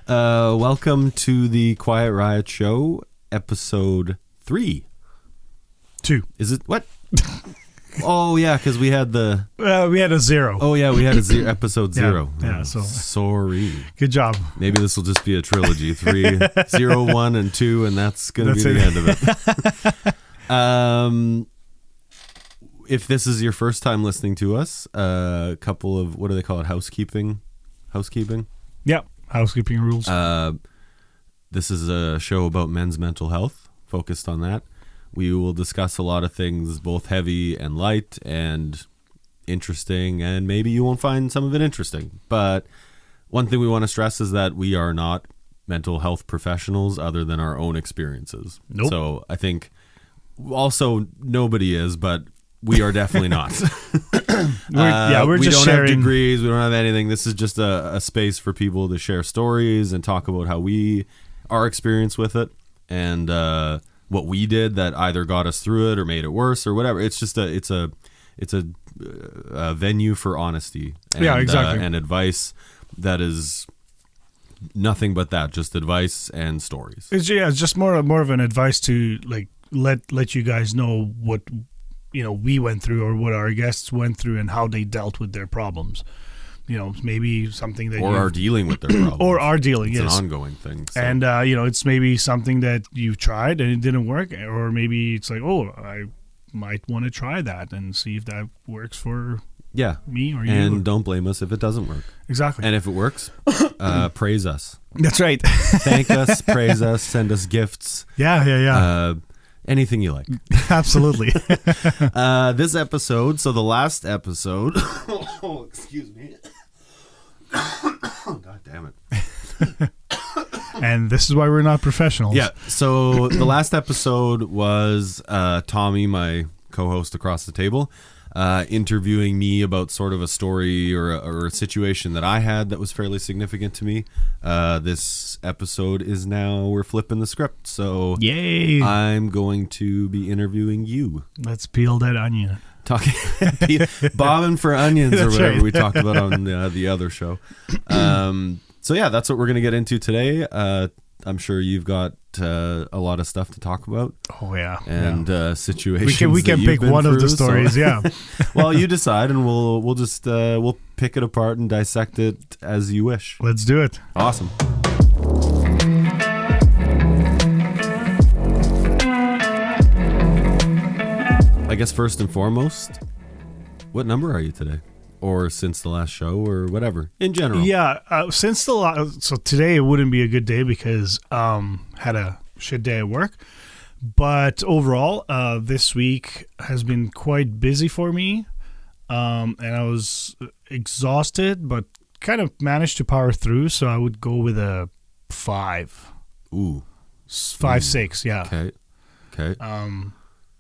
Welcome to the Quiet Riot Show, episode 3. 2. Is it? What? Oh, yeah, because we had the... we had a 0. Oh, yeah, we had a episode 0. Yeah, so... Sorry. Good job. Maybe this will just be a trilogy. 3, 0, 1, and 2, and that's going to be the end of it. If this is your first time listening to us, a couple of, what do they call it, housekeeping? Yep, housekeeping rules. This is a show about men's mental health, focused on that. We will discuss a lot of things, both heavy and light and interesting, and maybe you won't find some of it interesting. But one thing we want to stress is that we are not mental health professionals other than our own experiences. Nope. So I think also nobody is, but we are definitely not. We're we just don't sharing. have degrees. We don't have anything. This is just a space for people to share stories and talk about how our experience with it and what we did that either got us through it or made it worse or whatever. It's just it's a venue for honesty. And, exactly. And advice that is nothing but that, just advice and stories. It's just more of an advice to like let you guys know what we went through or what our guests went through and how they dealt with their problems. Maybe something that are dealing with their problems. Or are dealing, it's yes. an ongoing thing. So. And, it's maybe something that you've tried and it didn't work. Or maybe it's like, I might want to try that and see if that works for me or you. And don't blame us if it doesn't work. Exactly. And if it works, praise us. That's right. Thank us, praise us, send us gifts. Yeah. Anything you like. Absolutely. This episode, so the last episode... excuse me. God damn it. And this is why we're not professionals. Yeah, so the last episode was Tommy, my co-host across the table, interviewing me about sort of a story or a situation that I had that was fairly significant to me. This episode is now, we're flipping the script, so yay! I'm going to be interviewing you. Let's peel that onion. Bobbing for onions or whatever right. we talked about on the other show. So yeah, that's what we're going to get into today. I'm sure you've got a lot of stuff to talk about. Oh yeah, and situations. We can pick one of the stories. Yeah. Well, you decide, and we'll just we'll pick it apart and dissect it as you wish. Let's do it. Awesome. I guess first and foremost, what number are you today? Or since the last show, or whatever, in general. Yeah, since so today it wouldn't be a good day because had a shit day at work. But overall, this week has been quite busy for me, and I was exhausted, but kind of managed to power through. So I would go with a 5. Ooh, 5-6. Yeah. Okay.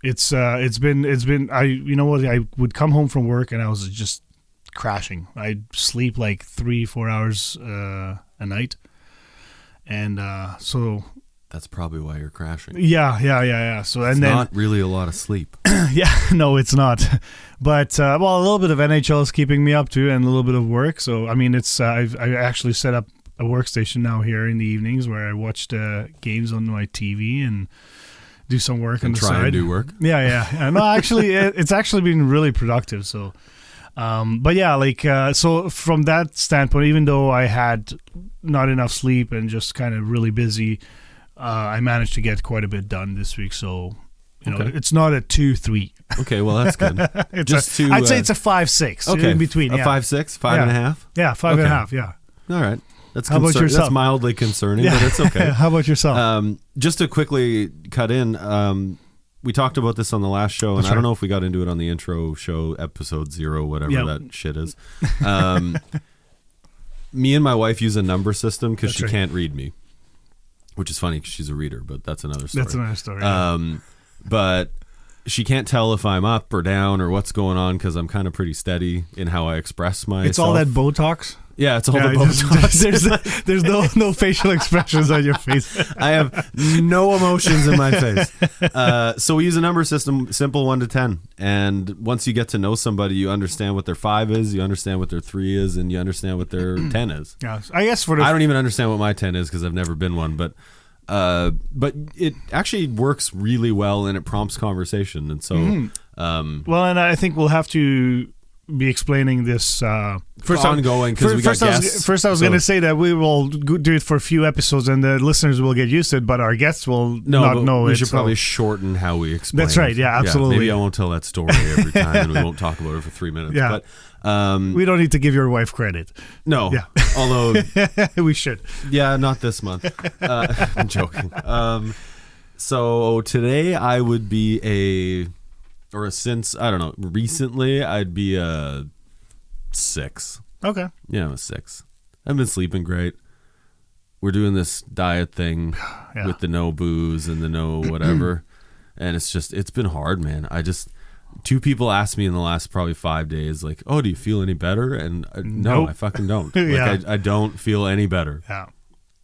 It's been I would come home from work and I was just crashing. I'd sleep like 3-4 hours a night, and so that's probably why you're crashing. Yeah. So it's not really a lot of sleep. Yeah, no, it's not. But a little bit of NHL is keeping me up too, and a little bit of work. So I mean, it's I actually set up a workstation now here in the evenings where I watch games on my TV and do some work on the side. And do work. Yeah. No, actually, it's actually been really productive. So. But yeah, so from that standpoint, even though I had not enough sleep and just kind of really busy, I managed to get quite a bit done this week. So, it's not a 2-3. Okay, well, that's good. I'd say it's a 5-6. Okay, in between. A 5-6, 5.5. Yeah, 5.5. Yeah. All right. How about yourself? That's mildly concerning, but it's okay. How about yourself? Just to quickly cut in, we talked about this on the last show, and I don't know if we got into it on the intro show, episode 0, whatever that shit is. Me and my wife use a number system because she can't read me, which is funny because she's a reader, but that's another story. But she can't tell if I'm up or down or what's going on because I'm kind of pretty steady in how I express myself. It's all that Botox? Yeah, it's all the just- Botox. there's no facial expressions on your face. I have no emotions in my face. So we use a number system, simple 1 to 10. And once you get to know somebody, you understand what their 5 is, you understand what their 3 is, and you understand what their 10 is. Yeah, I guess I don't even understand what my 10 is because I've never been one, but it actually works really well and it prompts conversation. And so, well, and I think we'll have to be explaining this first ongoing because we got guests. First, I was going to say that we will do it for a few episodes, and the listeners will get used to it, but our guests will not know it. We should probably shorten how we explain. That's right. Yeah, absolutely. Maybe I won't tell that story every time, and we won't talk about it for 3 minutes. Yeah. But we don't need to give your wife credit. no. Yeah. Although we should. yeah, not this month. I'm joking. So today I would be recently I'd be a 6. Okay. Yeah, I'm a 6. I've been sleeping great. We're doing this diet thing with the no booze and the no whatever. And it's been hard, man. 2 people asked me in the last probably 5 days, like, oh, do you feel any better? And no, Nope. I fucking don't. Yeah. I don't feel any better. Yeah.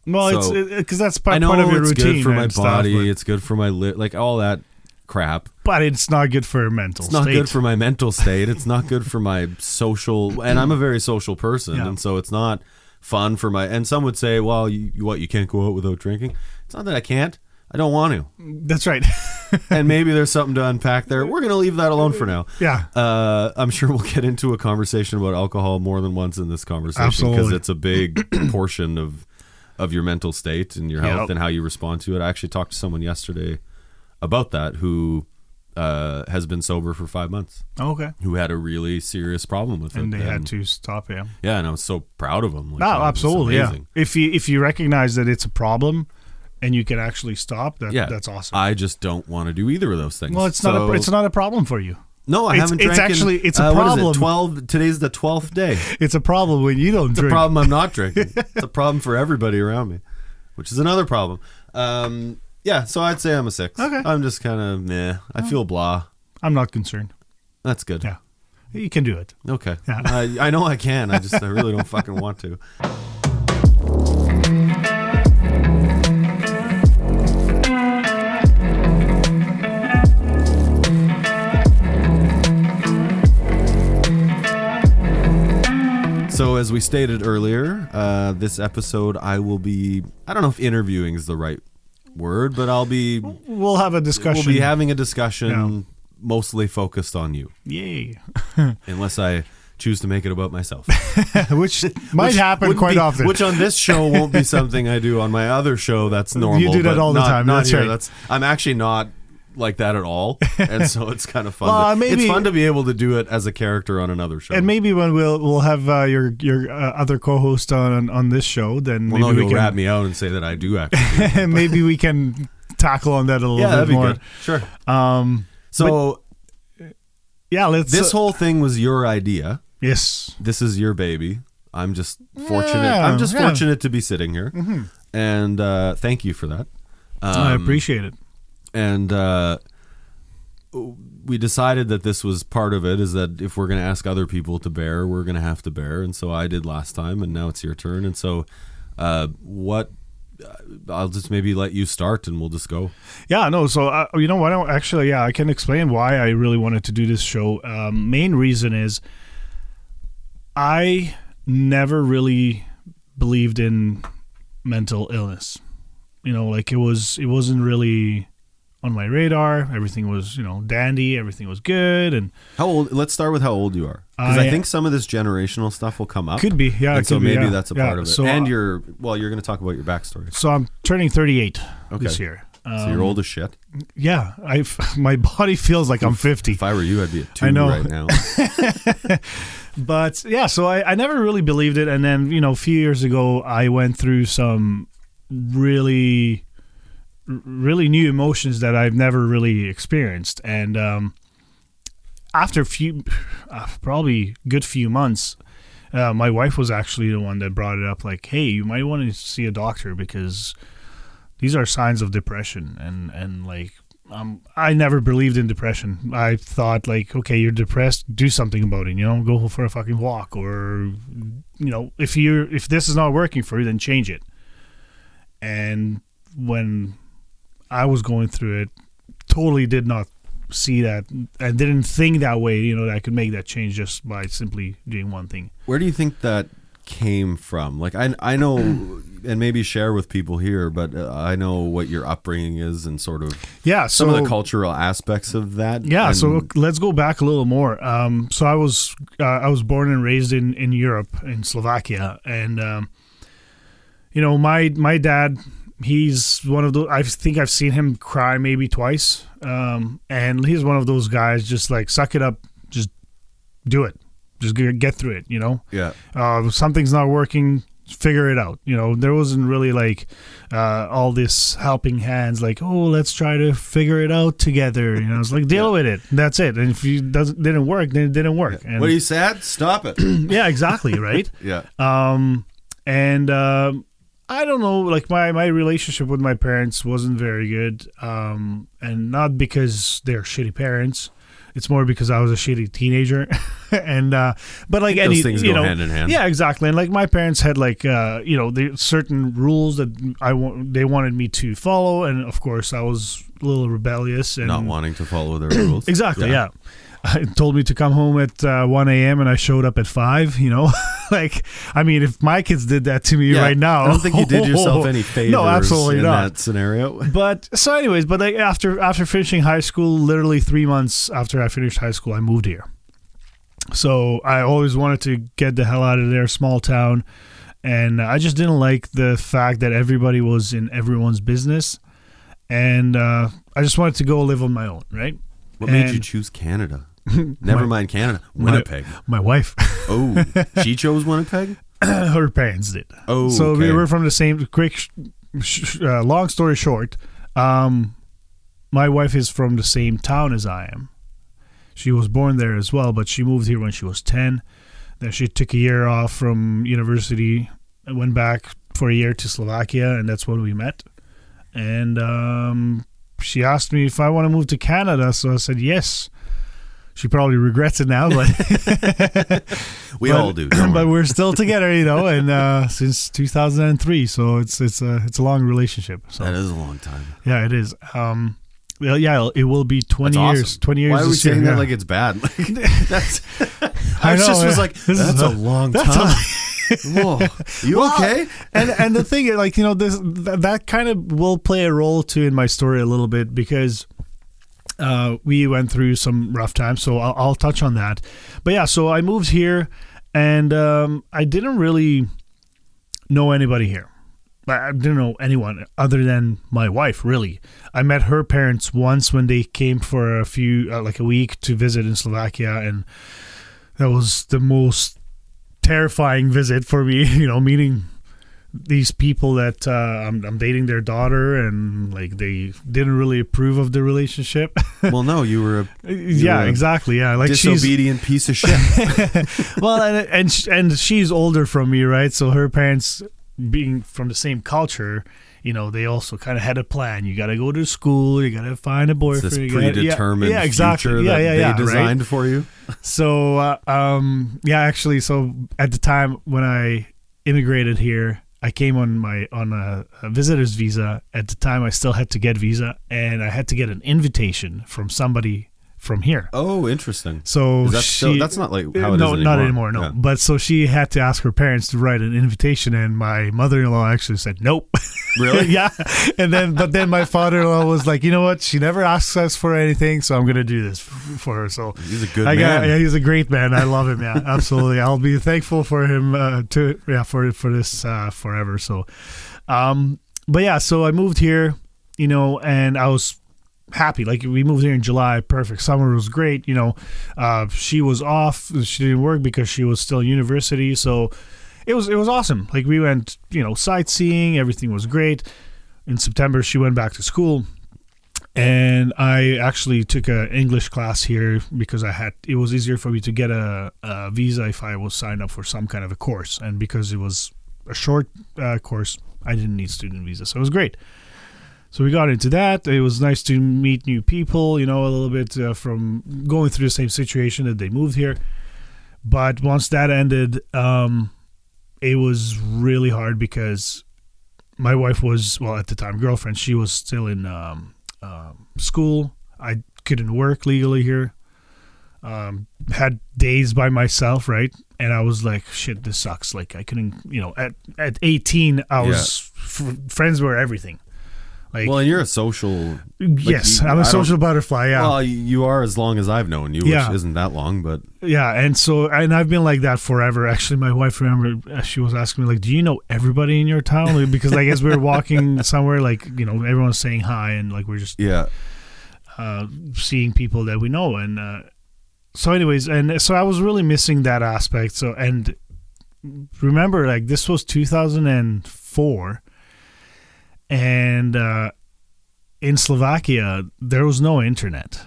Well, So, it's because that's part I know of your it's routine. good for my and stuff, body. It's good for my like all that crap. but it's not good for your mental It's not state. good for my mental state. It's not good for my social, and I'm a very social person, Yeah. and so it's not fun for my. And some would say, "Well, you can't go out without drinking." It's not that I can't. I don't want to. That's right. And maybe there's something to unpack there. We're gonna leave that alone for now. Yeah. I'm sure we'll get into a conversation about alcohol more than once in this conversation because Absolutely. it's a big portion of your mental state and your health and how you respond to it. I actually talked to someone yesterday about that who has been sober for 5 months, Okay. who had a really serious problem with And it. they had to stop. Yeah. Yeah, and I was so proud of him. Like, No, it was absolutely. Yeah. amazing. If you recognize that it's a problem, and you can actually stop, that's awesome. I just don't want to do either of those things. Well, it's not a problem for you. No, I haven't It's drank. actually it's a What problem. is it? 12. Today's the 12th day. It's a problem when you don't It's a drink. problem I'm not drinking. It's a problem for everybody around me, which is another problem. Yeah, so I'd say I'm a 6. Okay. I'm just kind of meh. I feel blah. I'm not concerned. That's good. Yeah, you can do it. Okay. Yeah. I know I can. I really don't fucking want to. So as we stated earlier, this episode I will be, I don't know if interviewing is the right word, but We'll have a discussion. we'll be having a discussion Yeah. mostly focused on you, Yay. unless I choose to make it about myself. Which might happen wouldn't quite be- often. Which on this show won't be something I do on my other show that's normal. You do that but all the not- time, Not that's here. right. I'm actually not like that at all, and so it's kind of fun. Well, maybe- it's fun to be able to do it as a character on another show. and maybe when we'll have your other co-host on this show, then well, no, maybe he'll we rat can me out and say that I do actually. Do it. maybe we can tackle on that a little Yeah, bit that'd be more. good. Sure. So yeah, let's. This whole thing was your idea. Yes. This is your baby. I'm just fortunate. Yeah, I'm just yeah. fortunate to be sitting here, and thank you for that. I appreciate it. And we decided that this was part of it. Is that if we're going to ask other people to bear, we're going to have to bear. And so I did last time, and now it's your turn. And so, I'll just maybe let you start, and we'll just go. Yeah, no. So you know what? I can explain why I really wanted to do this show. Main reason is I never really believed in mental illness. You know, like it wasn't really on my radar. Everything was, dandy. Everything was good, and How old? Let's start with how old you are, because I think some of this generational stuff will come up. could be, yeah. And it so could be, maybe yeah. that's a Yeah, part of it. So, And you're going to talk about your backstory. so I'm turning 38 Okay. this year. So you're old as shit. Yeah, my body feels like I'm 50. If I were you, I'd be at 2 I know. right now. But yeah, so I never really believed it. And then, a few years ago, I went through some really, really new emotions that I've never really experienced. And after probably good few months, my wife was actually the one that brought it up. Like, hey, you might want to see a doctor because these are signs of depression. And like, I never believed in depression. I thought like, okay, you're depressed, do something about it. Go for a fucking walk, or if this is not working for you, then change it. And when I was going through it, totally did not see that. I didn't think that way. That I could make that change just by simply doing one thing. Where do you think that came from? Like I know, and maybe share with people here, but I know what your upbringing is and sort of some of the cultural aspects of that. Yeah, so let's go back a little more. So I was born and raised in Europe, in Slovakia, and my dad, he's one of those. I think I've seen him cry maybe twice, and he's one of those guys, just like, suck it up, just do it. Just get through it, Yeah. Something's not working, figure it out. There wasn't really like all this helping hands, like, oh, let's try to figure it out together. It's like, deal with it. That's it. And if it didn't work, then it didn't work. Yeah. And, what are you sad? Stop it. Yeah, exactly. Right. Yeah. And I don't know, like my relationship with my parents wasn't very good. And not because they're shitty parents. It's more because I was a shitty teenager, and but like those things go hand in hand. Yeah, exactly. And like my parents had like the certain rules that they wanted me to follow, and of course I was a little rebellious and not wanting to follow their rules. Exactly. Yeah. Told me to come home at 1 a.m. and I showed up at 5. Like, I mean, if my kids did that to me right now, I don't think you did yourself any favors. No, absolutely in not. That scenario. But like after finishing high school, literally 3 months after I finished high school, I moved here. So I always wanted to get the hell out of there, small town, and I just didn't like the fact that everybody was in everyone's business, and I just wanted to go live on my own, right? What made you choose Canada? Never mind Canada. Winnipeg. My wife. Oh, she chose Winnipeg? Her parents did. Oh, so okay. we were from the same. Quick, long story short, my wife is from the same town as I am. She was born there as well, but she moved here when she was 10. Then she took a year off from university and went back for a year to Slovakia, and that's when we met. And she asked me if I want to move to Canada, so I said yes. She probably regrets it now, but we all do. But we're still together, and since 2003, so it's a long relationship. So that is a long time. Yeah, it is. Well, yeah, it will be 20 years. Awesome. 20 years. Why are we saying that like it's bad? That's a long time. Whoa, you okay? And the thing, like, that kind of will play a role too in my story a little bit, because we went through some rough times, so I'll touch on that. But yeah, so I moved here, and I didn't really know anybody here. I didn't know anyone other than my wife, really. I met her parents once when they came for a week to visit in Slovakia, and that was the most terrifying visit for me, meeting these people that I'm dating their daughter, and like they didn't really approve of the relationship. Well, no, you were exactly. Yeah, like disobedient piece of shit. Well, and she's older from me, right? So her parents, being from the same culture, they also kind of had a plan. You got to go to school. You got to find a boyfriend. It's this predetermined future that they designed for you. So, actually, so at the time when I immigrated here, I came on a visitor's visa. At the time, I still had to get visa, and I had to get an invitation from somebody from here. Oh, interesting. So that's not like how it is anymore. Not anymore. No, yeah. But so she had to ask her parents to write an invitation, and my mother-in-law actually said nope. Really? Yeah. But then my father-in-law was like, you know what? She never asks us for anything, so I'm gonna do this for her. So he's a good man. He's a great man. I love him. Yeah, absolutely. I'll be thankful for him for this forever. So, but yeah, so I moved here, and I was happy. Like, we moved here in July. Perfect. Summer was great. She was off. She didn't work because she was still in university. So it was awesome. Like, we went, sightseeing. Everything was great. In September, she went back to school, and I actually took an English class here because it was easier for me to get a visa if I was signed up for some kind of a course. And because it was a short course, I didn't need student visa. So it was great. So we got into that. It was nice to meet new people, a little bit from going through the same situation that they moved here. But once that ended, it was really hard because my wife was, well, at the time, girlfriend, she was still in school. I couldn't work legally here. Had days by myself, right? And I was like, shit, this sucks. Like, I couldn't, at 18, I was, friends were everything. Like, well, and you're a social... Yes, I'm a social butterfly, yeah. Well, you are as long as I've known you, which isn't that long, but... Yeah, and I've been like that forever. Actually, my wife, remember, she was asking me, like, do you know everybody in your town? Because I guess we were walking somewhere, like, everyone's saying hi, and, like, we're just seeing people that we know. And so anyways, and so I was really missing that aspect. So, and remember, like, this was 2004, and in Slovakia, there was no internet.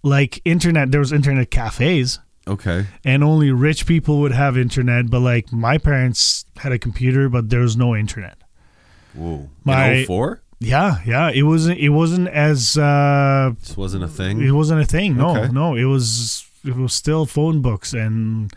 Like, there was internet cafes. Okay. And only rich people would have internet, but, like, my parents had a computer, but there was no internet. Whoa. In 04? Yeah. It wasn't as... This wasn't a thing? It wasn't a thing, no. Okay. No, it was still phone books and...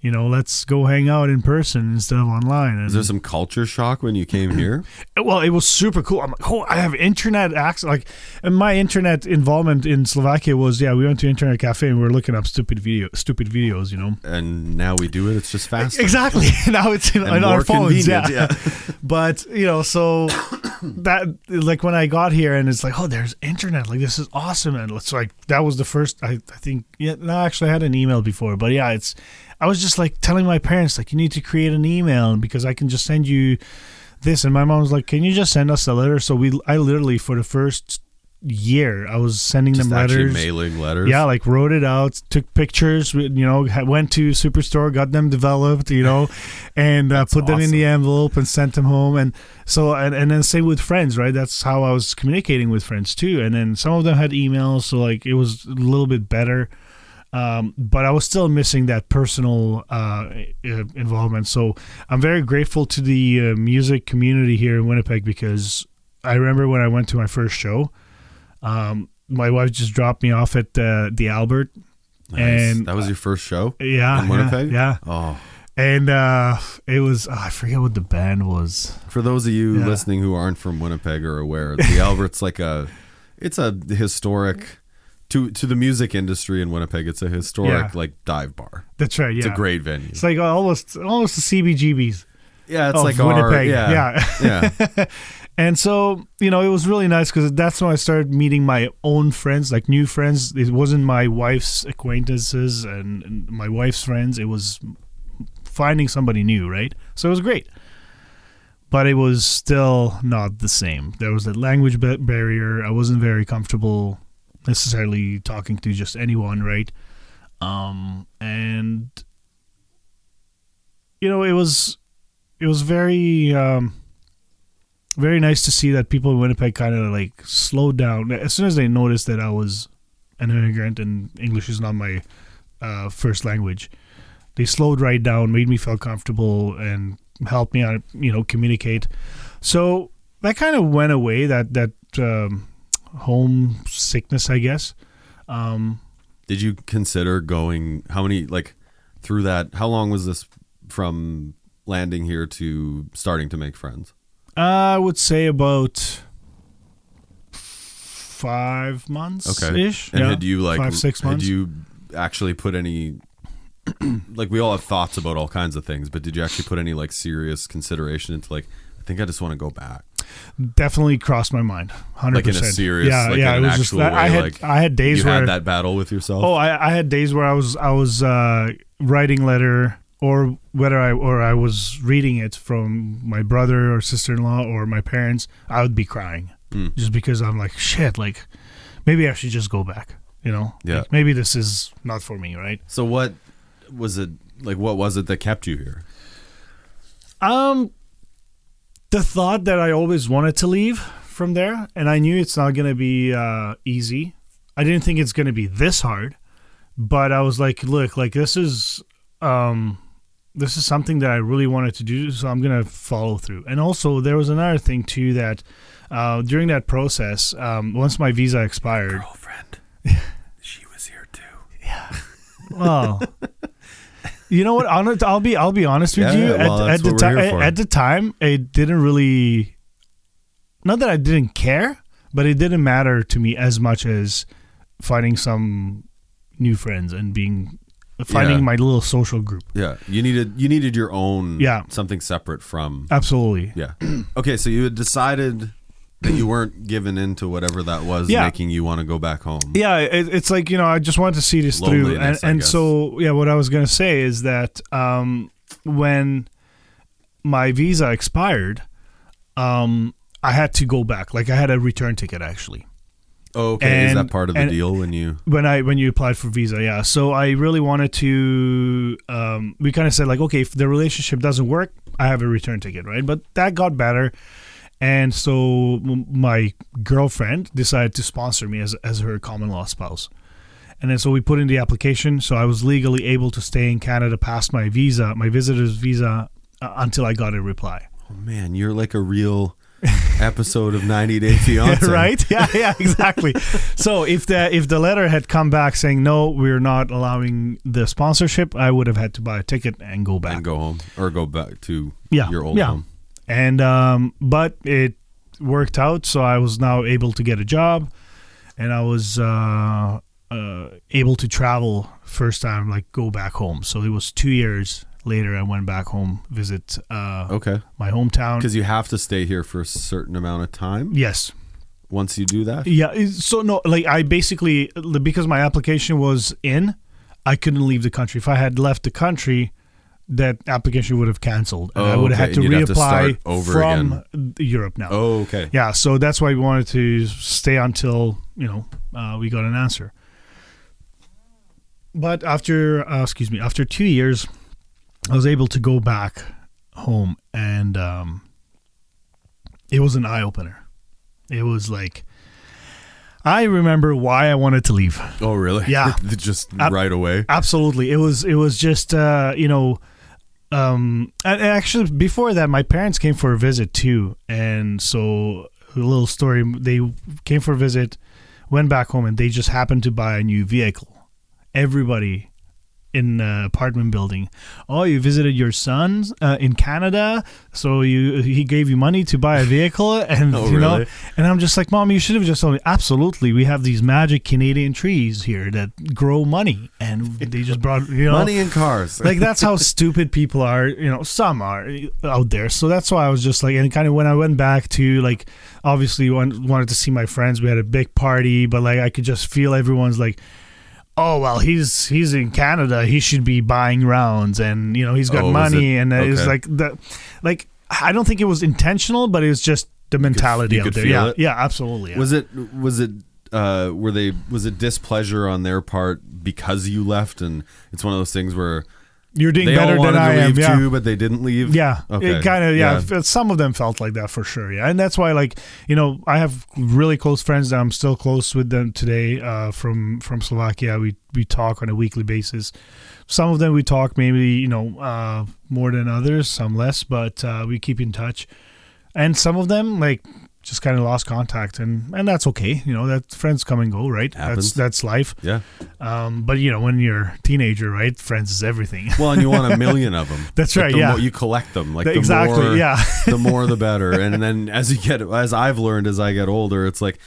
let's go hang out in person instead of online. Was there some culture shock when you came here? Well, it was super cool. I'm like, I have internet access. Like, and my internet involvement in Slovakia was, we went to internet cafe and we were looking up stupid videos, And now we do it. It's just faster. Exactly. Now it's on our phones. Yeah. But, so that, like, when I got here and it's like, there's internet. Like, this is awesome. And it's like, that was the first, I think, actually I had an email before. But yeah, I was just like telling my parents, like, you need to create an email because I can just send you this. And my mom was like, can you just send us a letter? So I literally, for the first year, I was sending them letters. Actually mailing letters? Yeah, like wrote it out, took pictures, went to Superstore, got them developed, and put them in the envelope and sent them home. And so, and then same with friends, right? That's how I was communicating with friends too. And then some of them had emails, so like it was a little bit better. But I was still missing that personal involvement. So I'm very grateful to the music community here in Winnipeg because I remember when I went to my first show, my wife just dropped me off at the Albert. Nice. And that was your first show? Yeah. In Winnipeg? Yeah. Oh. And it was, I forget what the band was. For those of you listening who aren't from Winnipeg or aware, the Albert's it's a historic... To the music industry in Winnipeg, it's a historic like dive bar. That's right. Yeah, it's a great venue. It's like almost the CBGBs. Yeah, it's like Winnipeg. Yeah. And so it was really nice because that's when I started meeting my own friends, like new friends. It wasn't my wife's acquaintances and my wife's friends. It was finding somebody new, right? So it was great. But it was still not the same. There was that language barrier. I wasn't very comfortable necessarily talking to just anyone, right? And it was very very nice to see that people in Winnipeg kind of like slowed down as soon as they noticed that I was an immigrant and English is not my first language. They slowed right down, made me feel comfortable, and helped me out, communicate. So that kind of went away. That homesickness, I guess. Did you consider going, through that, how long was this from landing here to starting to make friends? I would say about 5 months ish. And had you 5-6 months? Had you actually put any, we all have thoughts about all kinds of things, but did you actually put any serious consideration into I think I just want to go back? Definitely crossed my mind, 100%. Like in a serious, it in an was actual just, way. I had days where you had that battle with yourself. Oh, I had days where I was writing letter, or whether I was reading it from my brother or sister-in-law or my parents. I would be crying just because I'm like, shit. Like, maybe I should just go back. Yeah. Like, maybe this is not for me, right? So what was it? What was it that kept you here? The thought that I always wanted to leave from there, and I knew it's not going to be easy. I didn't think it's going to be this hard, but I was like, look, this is something that I really wanted to do, so I'm going to follow through. And also, there was another thing too that during that process, once my visa expired, Girlfriend. She was here too. yeah. Well, you know what? I'll be honest with you. Well, At the time, it didn't really. Not that I didn't care, but it didn't matter to me as much as finding some new friends and finding my little social group. Yeah, you needed your own. Yeah. Something separate from. Absolutely. Yeah. Okay, so you had decided that you weren't given into whatever that was making you want to go back home. Yeah, it's like, I just wanted to see this through. And so, what I was going to say is that when my visa expired, I had to go back. Like, I had a return ticket, actually. Oh, okay. Is that part of the deal when you applied for visa? Yeah. So I really wanted to. We kind of said like, okay, if the relationship doesn't work, I have a return ticket, right? But that got better, and so my girlfriend decided to sponsor me as her common law spouse, and then so we put in the application. So I was legally able to stay in Canada past my visa, my visitor's visa, until I got a reply. Oh man, you're like a real episode of 90 Day Fiance. Right? Yeah, exactly. So if the letter had come back saying no, we're not allowing the sponsorship, I would have had to buy a ticket and go back. And go home or go back to your old home. And but it worked out, so I was now able to get a job, and I was able to travel first time, like go back home. So it was 2 years later I went back home, visit my hometown. Because you have to stay here for a certain amount of time? Yes. Once you do that? Yeah. So, no, like I basically, because my application was in, I couldn't leave the country. If I had left the country, that application would have canceled. And I would have had to reapply from Europe now. Oh, okay. Yeah. So that's why we wanted to stay until, we got an answer. But after 2 years, I was able to go back home, and it was an eye-opener. It was like, I remember why I wanted to leave. Oh, really? Yeah. Just right away? Absolutely. It was just, and actually before that, my parents came for a visit too. And so a little story, they came for a visit, went back home, and they just happened to buy a new vehicle. Everybody in the apartment building. Oh, you visited your son in Canada, so he gave you money to buy a vehicle, and really? And I'm just like, Mom, you should have just told me. Absolutely, we have these magic Canadian trees here that grow money, and they just brought money and cars. Like that's how stupid people are. Some are out there. So that's why I was just like, and kind of when I went back to like, obviously wanted to see my friends. We had a big party, but like I could just feel everyone's like, oh, well, he's in Canada. He should be buying rounds, and he's got money, and it's like that. Like I don't think it was intentional, but it was just the mentality out there. Yeah, yeah, absolutely. Yeah. Was it displeasure on their part because you left, and it's one of those things where you're doing better than I am, too, but they didn't leave. Yeah, okay. It kind of Some of them felt like that for sure. Yeah, and that's why, like I have really close friends that I'm still close with them today. From Slovakia, we talk on a weekly basis. Some of them we talk maybe more than others, some less, but we keep in touch. And some of them like just kind of lost contact, and that's okay. That friends come and go, right? Happens. That's life. Yeah. But when you're a teenager, right? Friends is everything. Well, and you want a million of them. That's right. Yeah. You collect them. Like exactly. The more, the better. And then as I've learned as I get older, it's like,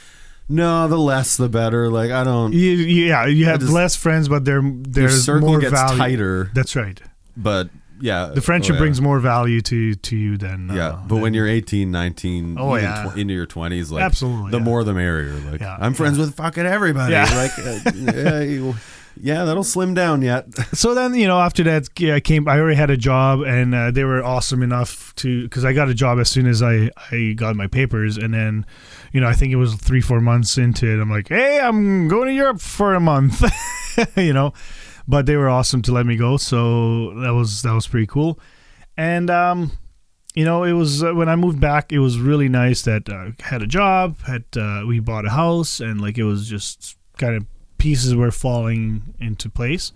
no, the less the better. Like I don't. You have less friends, but there's circle more gets value. tighter. That's right. But. Yeah, the friendship brings more value to you than but when you're 18, 19, into your 20s, like absolutely, the more the merrier. Like I'm friends with fucking everybody. Yeah. Like that'll slim down yet. So then after that, I already had a job, and they were awesome enough because I got a job as soon as I got my papers, and then I think it was 3-4 months into it, I'm like, hey, I'm going to Europe for a month, But they were awesome to let me go, so that was pretty cool. And it was when I moved back, it was really nice that I had a job, we bought a house, and like it was just kind of pieces were falling into place,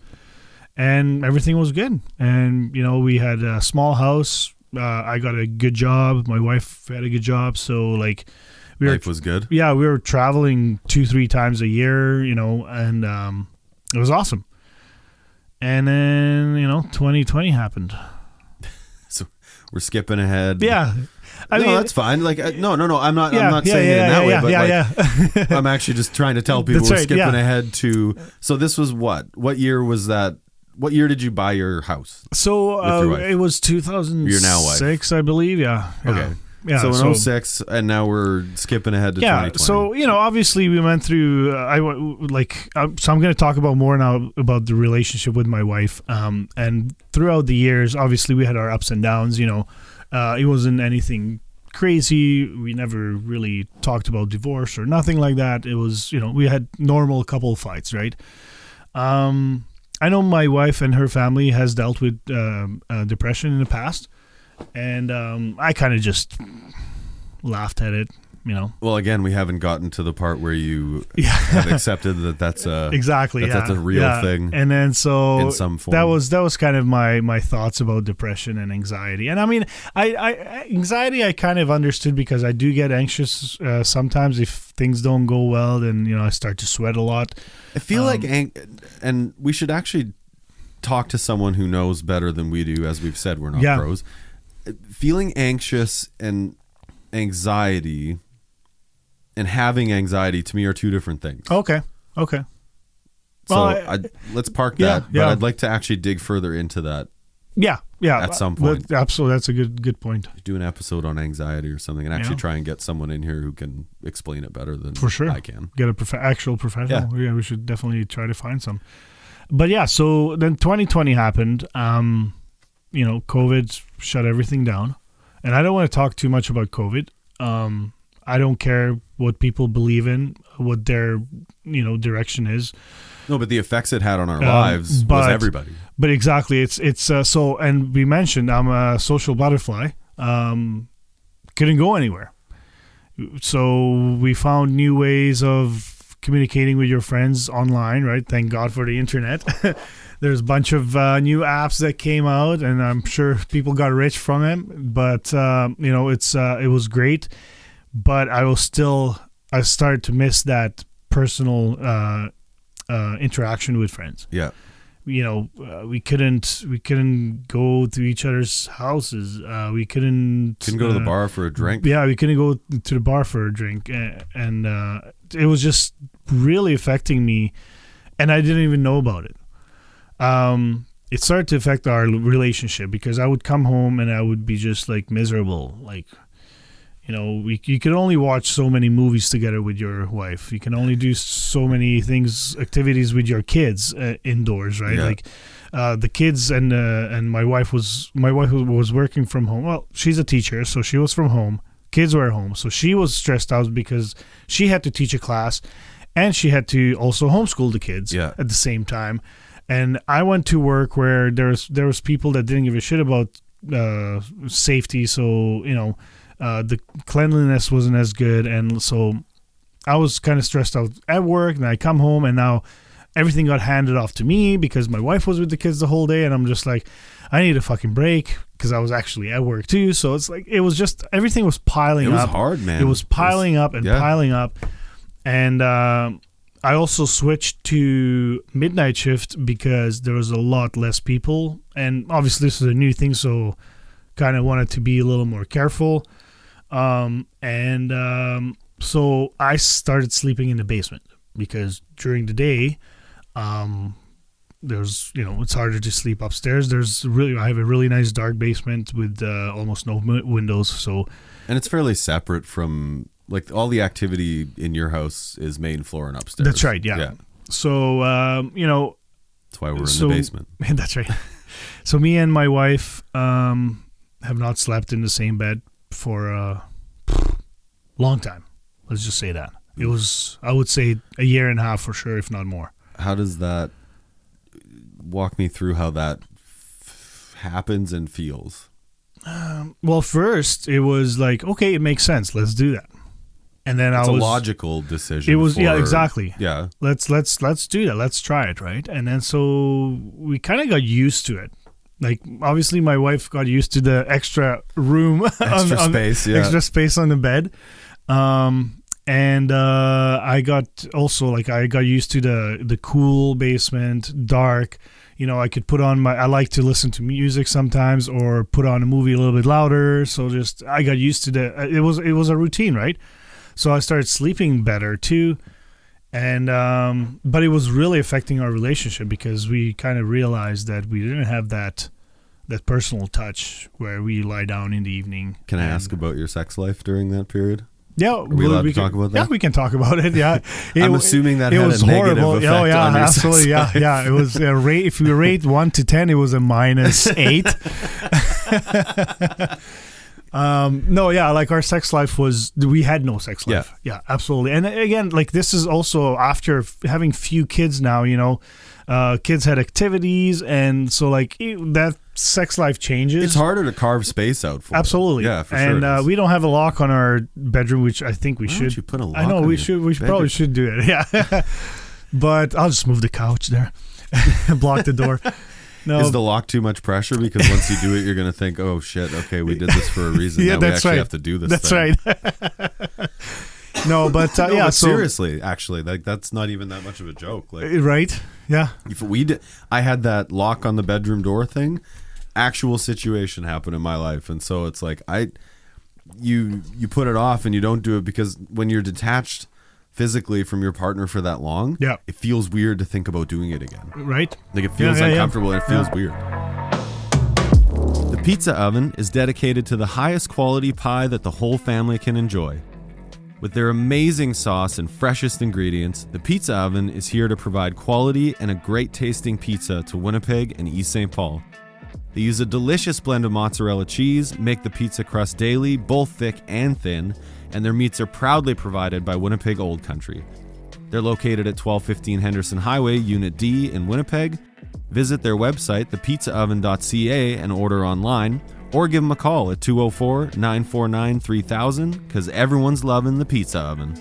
and everything was good. And we had a small house. I got a good job. My wife had a good job, so like Life was good. Yeah, we were traveling 2-3 times a year, and it was awesome. And then 2020 happened. So we're skipping ahead. Yeah. I mean, that's fine. Like, no. I'm not saying it in that way, but I'm actually just trying to tell people we're skipping ahead to. So this was what year was that? What year did you buy your house? So it was 2006, I believe. Yeah. Okay. Yeah. So in 06, and now we're skipping ahead to 2020. So obviously we went through. So I'm going to talk about more now about the relationship with my wife. And throughout the years, obviously we had our ups and downs. It wasn't anything crazy. We never really talked about divorce or nothing like that. It was, we had normal couple fights, right? I know my wife and her family has dealt with depression in the past, and I kind of just laughed at it. Well, again, we haven't gotten to the part where you have accepted that's a that's a real thing. And then so in some form. that was kind of my thoughts about depression and anxiety. And I mean, anxiety I kind of understood because I do get anxious sometimes if things don't go well. Then I start to sweat a lot. I feel like and we should actually talk to someone who knows better than we do. As we've said, we're not pros. Feeling anxious and anxiety. And having anxiety to me are two different things. Okay. So let's park that. But I'd like to actually dig further into that. Yeah. At some point. Absolutely. That's a good point. Do an episode on anxiety or something and actually try and get someone in here who can explain it better than For sure. I can. Get a actual professional. Yeah, we should definitely try to find some. But yeah, so then 2020 happened. COVID shut everything down. And I don't want to talk too much about COVID. I don't care what people believe in, what their, direction is. No, but the effects it had on our lives was everybody. But exactly, it's so. And we mentioned I'm a social butterfly. Couldn't go anywhere. So we found new ways of communicating with your friends online, right? Thank God for the internet. There's a bunch of new apps that came out, and I'm sure people got rich from it. But it was great. But I started to miss that personal interaction with friends. Yeah. We couldn't go to each other's houses. We couldn't go to the bar for a drink. Yeah, we couldn't go to the bar for a drink, and it was just really affecting me, and I didn't even know about it. It started to affect our relationship because I would come home and I would be just like miserable, like. You can only watch so many movies together with your wife. You can only do so many activities with your kids indoors, right? Yeah. Like the kids and my wife was working from home. Well, she's a teacher, so she was from home. Kids were at home, so she was stressed out because she had to teach a class, and she had to also homeschool the kids at the same time. And I went to work where there was people that didn't give a shit about safety, so the cleanliness wasn't as good, and so I was kind of stressed out at work, and I come home and now everything got handed off to me because my wife was with the kids the whole day, and I'm just like, I need a fucking break because I was actually at work too. So it's like everything was piling up. It was hard, man. It was piling up and piling up, and I also switched to midnight shift because there was a lot less people, and obviously this was a new thing, so kind of wanted to be a little more careful. So I started sleeping in the basement because during the day, there's, it's harder to sleep upstairs. I have a really nice dark basement with almost no windows. So, and it's fairly separate from like all the activity in your house is main floor and upstairs. That's right. Yeah. So, that's why we're in the basement. That's right. So me and my wife, have not slept in the same bed for a long time. Let's just say that. It was, I would say, a year and a half for sure, if not more. How does that, walk me through how that happens and feels? Well, first it was like, okay, it makes sense. Let's do that. And then it's a logical decision. It was, exactly. Yeah. Let's do that. Let's try it, right? And then so we kind of got used to it. Like, obviously, my wife got used to the extra room, extra space on the bed. And I got used to the cool basement, dark. I could put on I like to listen to music sometimes, or put on a movie a little bit louder. So I got used to it was a routine, right? So I started sleeping better too. And but it was really affecting our relationship, because we kind of realized that we didn't have that personal touch where we lie down in the evening. Can I ask about your sex life during that period? Yeah, are we allowed to talk about that? Yeah, we can talk about it. Yeah, I'm assuming that had was a negative horrible. effect on your absolutely. sex life. Yeah. It was a rate. If we rate 1 to 10, it was a -8. No, yeah, like our sex life we had no sex life. Yeah, absolutely. And again, like this is also after having few kids now, kids had activities, and so like that sex life changes. It's harder to carve space out for. Absolutely. Yeah, for sure. And we don't have a lock on our bedroom, which I think we Why should. Don't you put a lock I know on we your should. We bedroom? probably should do it. Yeah. But I'll just move the couch there, block the door. No. Is the lock too much pressure? Because once you do it, you're going to think, "Oh shit, okay, we did this for a reason. Yeah, now we that's actually right. have to do this." That's thing. right. No, but No, yeah. but So seriously, actually, like that's not even that much of a joke. Like, right? Yeah. if I had that lock on the bedroom door thing. Actual situation happened in my life, and so it's like you put it off and you don't do it, because when you're detached physically from your partner for that long, yeah, it feels weird to think about doing it again. Right? Like it feels uncomfortable and it feels weird. The Pizza Oven is dedicated to the highest quality pie that the whole family can enjoy. With their amazing sauce and freshest ingredients, the Pizza Oven is here to provide quality and a great tasting pizza to Winnipeg and East St. Paul. They use a delicious blend of mozzarella cheese, make the pizza crust daily, both thick and thin, and their meats are proudly provided by Winnipeg Old Country. They're located at 1215 Henderson Highway, Unit D in Winnipeg. Visit their website, thepizzaoven.ca, and order online, or give them a call at 204-949-3000, because everyone's loving the Pizza Oven.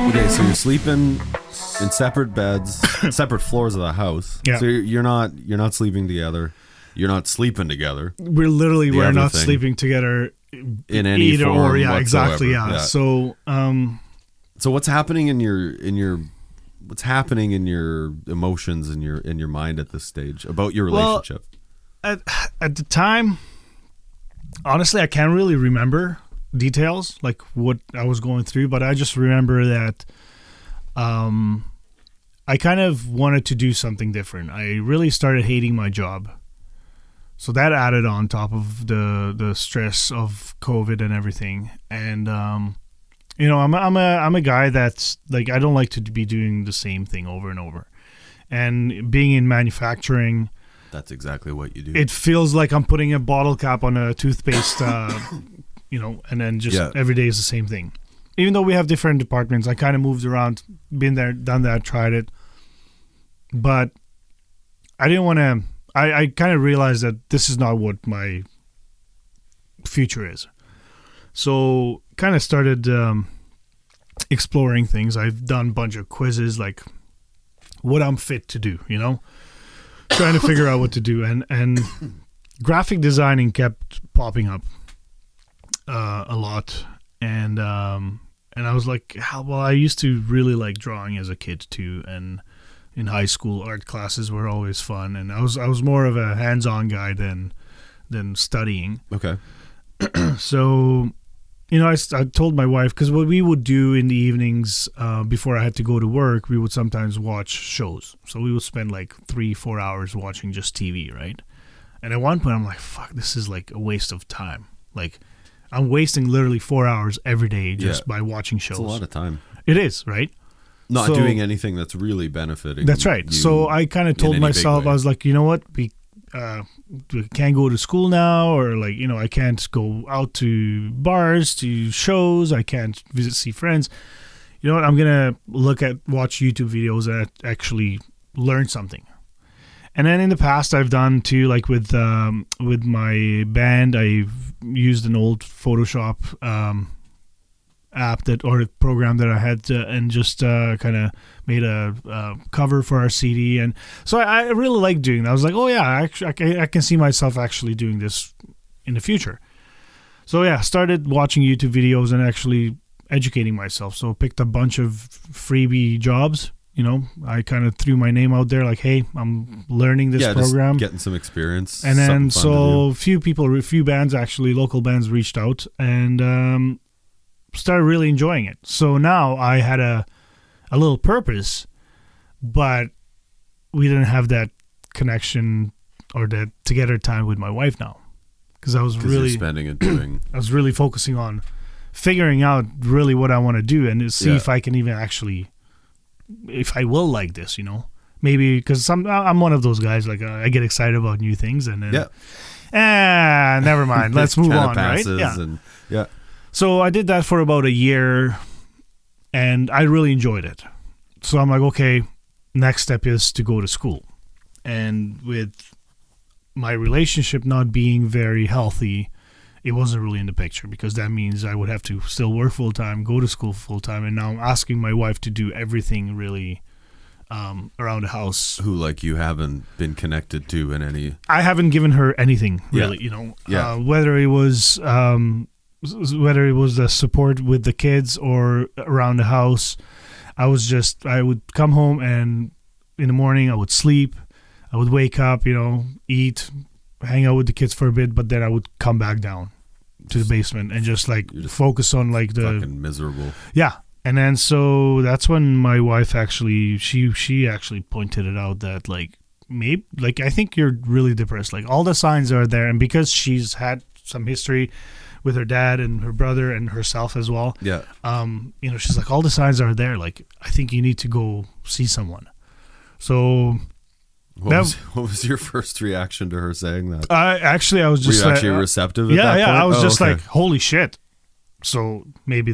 Okay, so you're sleeping in separate beds, separate floors of the house. Yeah. So you're not sleeping together. You're not sleeping together. We're not sleeping together in any either form or. Yeah, whatsoever. exactly. Yeah. So so what's happening in your emotions in your mind at this stage about your relationship? Well, at the time, honestly, I can't really remember details like what I was going through, but I just remember that I kind of wanted to do something different. I really started hating my job. So that added on top of the stress of COVID and everything. And I'm a guy that's like, I don't like to be doing the same thing over and over. And being in manufacturing, that's exactly what you do. It feels like I'm putting a bottle cap on a toothpaste, and then just every day is the same thing. Even though we have different departments, I kind of moved around, been there, done that, tried it. But I didn't want to, I kind of realized that this is not what my future is. So kind of started exploring things. I've done a bunch of quizzes, like what I'm fit to do, trying to figure out what to do. And graphic designing kept popping up a lot. And I was like, well, I used to really like drawing as a kid too, and in high school art classes were always fun, and I was more of a hands-on guy than studying. Okay. So, I told my wife, because what we would do in the evenings before I had to go to work, we would sometimes watch shows. So we would spend like 3-4 hours watching just TV, right? And at one point I'm like, fuck, this is like a waste of time. Like, I'm wasting literally 4 hours every day just by watching shows. It's a lot of time. It is, right? Not doing anything that's really benefiting. That's right. So I kind of told myself, I was like, you know what? We can't go to school now, or like, I can't go out to bars, to shows. I can't see friends. You know what? I'm going to watch YouTube videos that actually learn something. And then in the past, I've done too, like with my band, I've used an old Photoshop app or a program that I had and just kind of made a cover for our CD. And so I really like doing that. I was like, oh yeah, I can see myself actually doing this in the future. So yeah, started watching YouTube videos and actually educating myself. So picked a bunch of freebie jobs. I kind of threw my name out there like, hey, I'm learning this program. Just getting some experience. And then so a few bands, actually, local bands reached out and started really enjoying it. So now I had a little purpose, but we didn't have that connection or that together time with my wife now. Because I was really spending and doing. I was really focusing on figuring out really what I want to do and see if I can even actually, if I will like this, maybe because I'm one of those guys like I get excited about new things and then never mind, let's move on, right? So I did that for about a year and I really enjoyed it. So I'm like, okay, next step is to go to school. And with my relationship not being very healthy, it wasn't really in the picture because that means I would have to still work full-time, go to school full-time, and now I'm asking my wife to do everything really around the house. Who, like, you haven't been connected to in any... I haven't given her anything, really, whether it was the support with the kids or around the house. I would come home and in the morning I would sleep. I would wake up, eat, hang out with the kids for a bit, but then I would come back down to the basement and just focus on the fucking miserable. Yeah. And then so that's when my wife actually she actually pointed it out that maybe I think you're really depressed. All the signs are there, and because she's had some history with her dad and her brother and herself as well. Yeah. She's like, all the signs are there. I think you need to go see someone. So What was your first reaction to her saying that? I was just were you actually receptive at that point? I was just like, holy shit. So maybe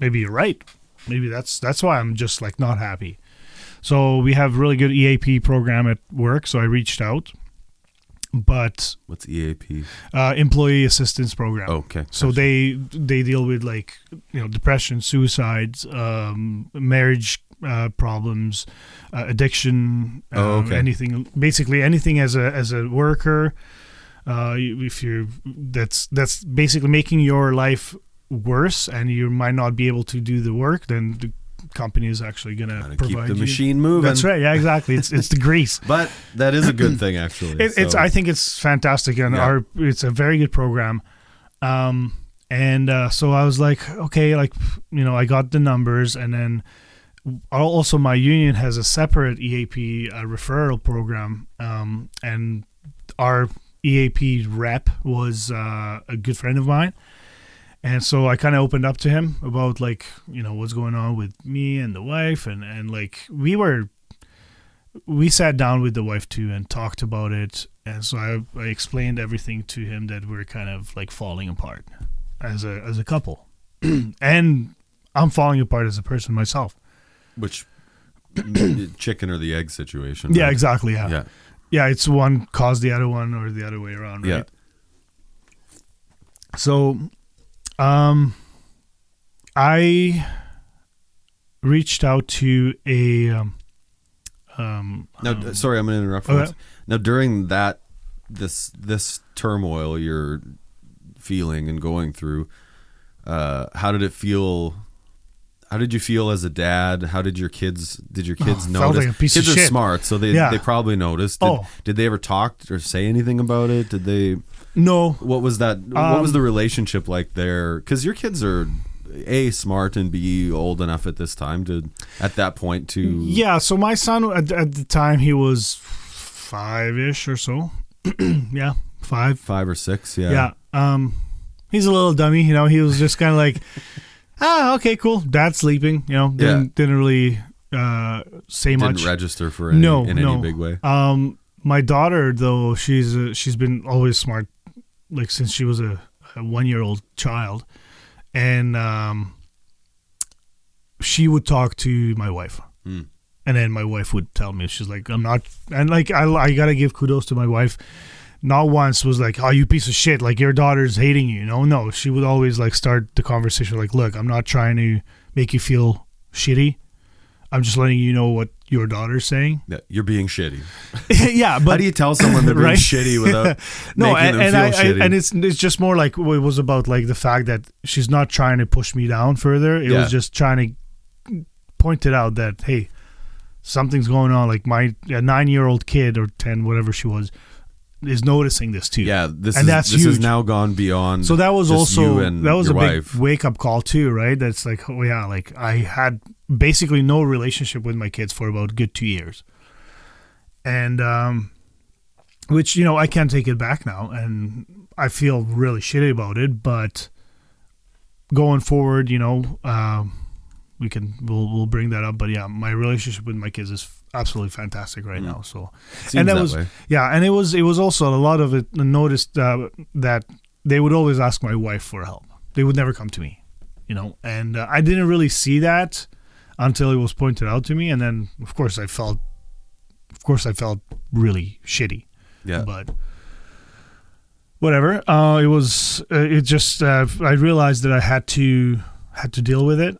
you're right. Maybe that's why I'm just not happy. So we have really good EAP program at work. So I reached out, but what's EAP? Employee Assistance Program. Oh, okay. So they deal with depression, suicides, marriage problems, addiction, anything, basically anything as a worker. That's basically making your life worse, and you might not be able to do the work, then the company is actually gonna provide keep the machine moving. That's right. Yeah, exactly. It's the grease. But that is a good thing, actually. I think it's fantastic, and it's a very good program. And so I was like, okay, I got the numbers, and then also my union has a separate EAP referral program, and our EAP rep was a good friend of mine. And so I kind of opened up to him about what's going on with me and the wife, and we sat down with the wife too and talked about it. And so I explained everything to him, that we're kind of falling apart as a couple, and I'm falling apart as a person myself. Which chicken or the egg situation? Yeah, right? Exactly. Yeah. It's one caused the other one, or the other way around, right? Yeah. So, I reached out to a. Now, sorry, I'm going to interrupt. Okay. Now, during this turmoil you're feeling and going through, how did it feel? How did you feel as a dad? How did your kids? Did your kids notice? Felt like a piece kids of are shit. Smart, so they probably noticed. Did they ever talk or say anything about it? Did they? No. What was that? What was the relationship like there? Because your kids are A, smart, and B, old enough at this time at that point to. Yeah. So my son at the time, he was 5-ish or so. Yeah, 5 or 6. Yeah. Yeah. He's a little dummy. He was just kind of like. Okay, cool. Dad's sleeping. Didn't really say much. Didn't register for any big way. My daughter, though, she's been always smart, since she was a 1-year-old child, and she would talk to my wife, and then my wife would tell me, she's like, I'm not, and I gotta give kudos to my wife. Not once was like, oh, you piece of shit, your daughter's hating you. No, she would always start the conversation look, I'm not trying to make you feel shitty. I'm just letting you know what your daughter's saying. Yeah, you're being shitty. Yeah, but how do you tell someone they're being right? shitty without no, making them feel shitty? And it's just more like, it was about like the fact that she's not trying to push me down further. It was just trying to point it out that, hey, something's going on. Like my 9-year-old kid or 10, whatever she was, is noticing this too. Yeah, this huge. has now gone beyond. So that was just also you and that was your a wife. big wake up call too, right? That's like, oh yeah, like I had basically no relationship with my kids for about a good 2 years, and which I can't take it back now, and I feel really shitty about it. But going forward, we'll bring that up. But yeah, my relationship with my kids is absolutely fantastic right now. So, Seems and that that was way. and it was also a lot of it. Noticed that they would always ask my wife for help. They would never come to me, and I didn't really see that until it was pointed out to me, and then of course I felt really shitty. Yeah, but whatever. I realized that I had to deal with it.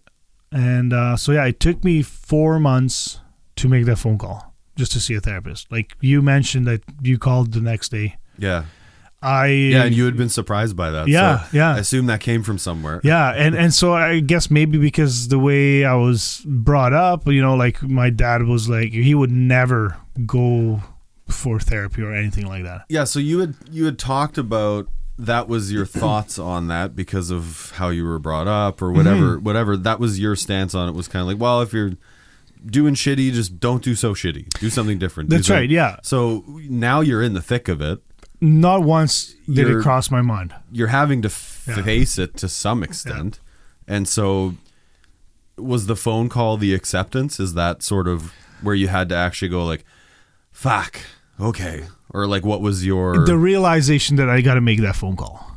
And so yeah, it took me 4 months to make that phone call just to see a therapist. Like you mentioned that you called the next day. Yeah. And you had been surprised by that. Yeah, so yeah. I assume that came from somewhere. Yeah, and so I guess maybe because the way I was brought up, like my dad was like, he would never go for therapy or anything like that. Yeah, so you had talked about that was your thoughts on that because of how you were brought up or whatever. That was your stance on it, was kind of like, well, if you're doing shitty, just don't do so shitty. Do something different. That's right, yeah. So now you're in the thick of it. Not once did it cross my mind. You're having to face it to some extent. Yeah. And so was the phone call the acceptance? Is that sort of where you had to actually go like, fuck, okay. Or like, what was the realization that I got to make that phone call?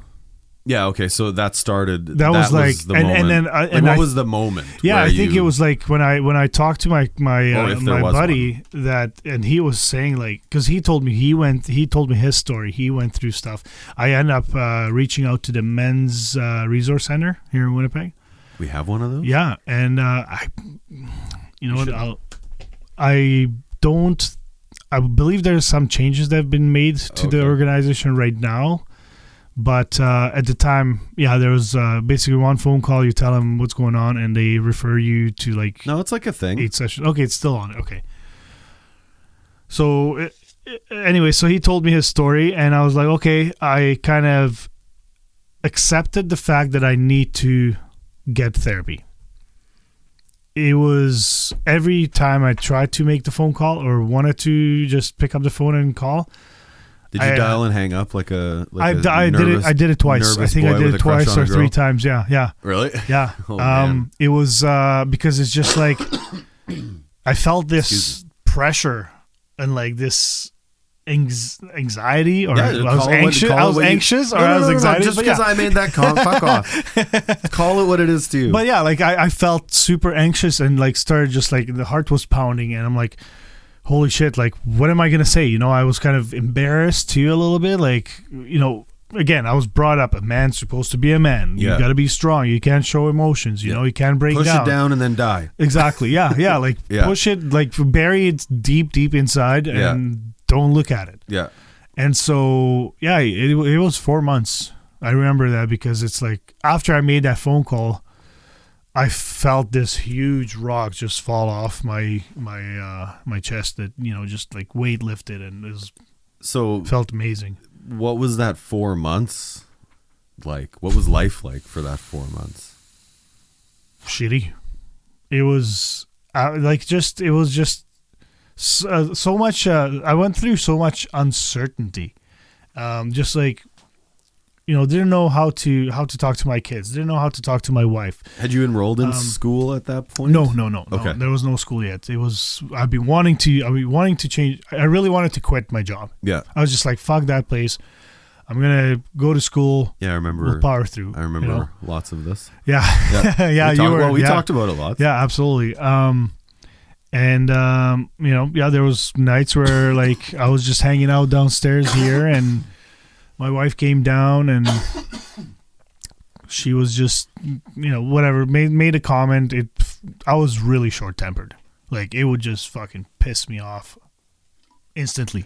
Yeah. Okay. So that started. That was like, the moment. And then what was the moment? Yeah, I think it was like when I talked to my buddy and he was saying like, because he told me his story. He went through stuff. I ended up reaching out to the men's resource center here in Winnipeg. We have one of those. Yeah, and I believe there's some changes that have been made to the organization right now. But at the time, there was basically one phone call. You tell them what's going on, and they refer you to like... No, it's like a thing. 8 sessions. Okay, it's still on. Okay. So anyway, so he told me his story, and I was like, okay, I kind of accepted the fact that I need to get therapy. It was every time I tried to make the phone call or wanted to just pick up the phone and call. Did you dial and hang up like a? I did it twice. I think I did it twice or 3 times. Yeah. Really? Yeah. Oh, it was because it's just like I felt this pressure and like this anxiety, or I was anxious. I was anxious, or I was excited. Just because I made that call, fuck off. Call it what it is to you. But yeah, like I felt super anxious and like started just like the heart was pounding, and I'm like, holy shit, like what am I gonna say? I was kind of embarrassed too a little bit. Like, again, I was brought up, a man's supposed to be a man. You got to be strong. You can't show emotions. You know, you can't break down. Push it down and then die. Exactly. Yeah. Like push it, like bury it deep inside and don't look at it. Yeah. And so, it was 4 months. I remember that because it's like after I made that phone call, I felt this huge rock just fall off my chest that, just like weight lifted, and felt amazing. What was that 4 months like? What was life like for that 4 months? Shitty. It was so much. I went through so much uncertainty. Just like, didn't know how to talk to my kids. Didn't know how to talk to my wife. Had you enrolled in school at that point? No. Okay. There was no school yet. It was. I'd be wanting to change. I really wanted to quit my job. Yeah. I was just like, fuck that place. I'm gonna go to school. Yeah, I remember. We'll power through. I remember lots of this. Yeah. We talked about it a lot. Yeah, absolutely. There was nights where like I was just hanging out downstairs here, and my wife came down, and she was just, whatever, made a comment. I was really short-tempered, Like, it would just fucking piss me off instantly.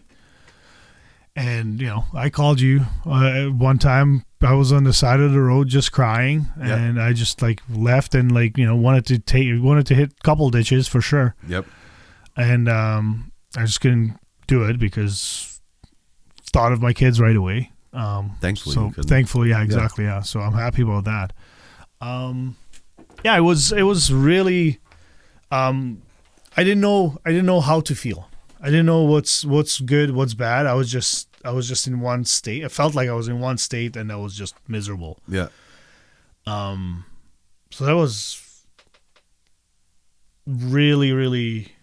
And, I called you one time. I was on the side of the road just crying, and I just, like, left and, like, wanted to hit a couple ditches for sure. Yep. And I just couldn't do it because thought of my kids right away. Thankfully, yeah, exactly, yeah. So I'm happy about that. It was really, I didn't know how to feel. I didn't know what's good, what's bad. I was just in one state. It felt like I was in one state, and I was just miserable. Yeah. So that was really, really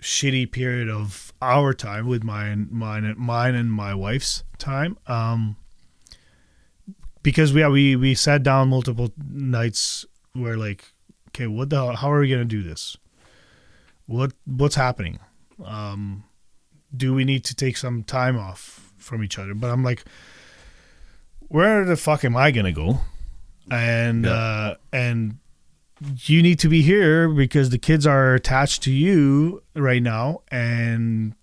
shitty period of our time with mine and my wife's time. Because we sat down multiple nights. We're like, okay, how are we gonna do this? What's happening? Do we need to take some time off from each other? But I'm like, where the fuck am I gonna go? And you need to be here because the kids are attached to you right now, and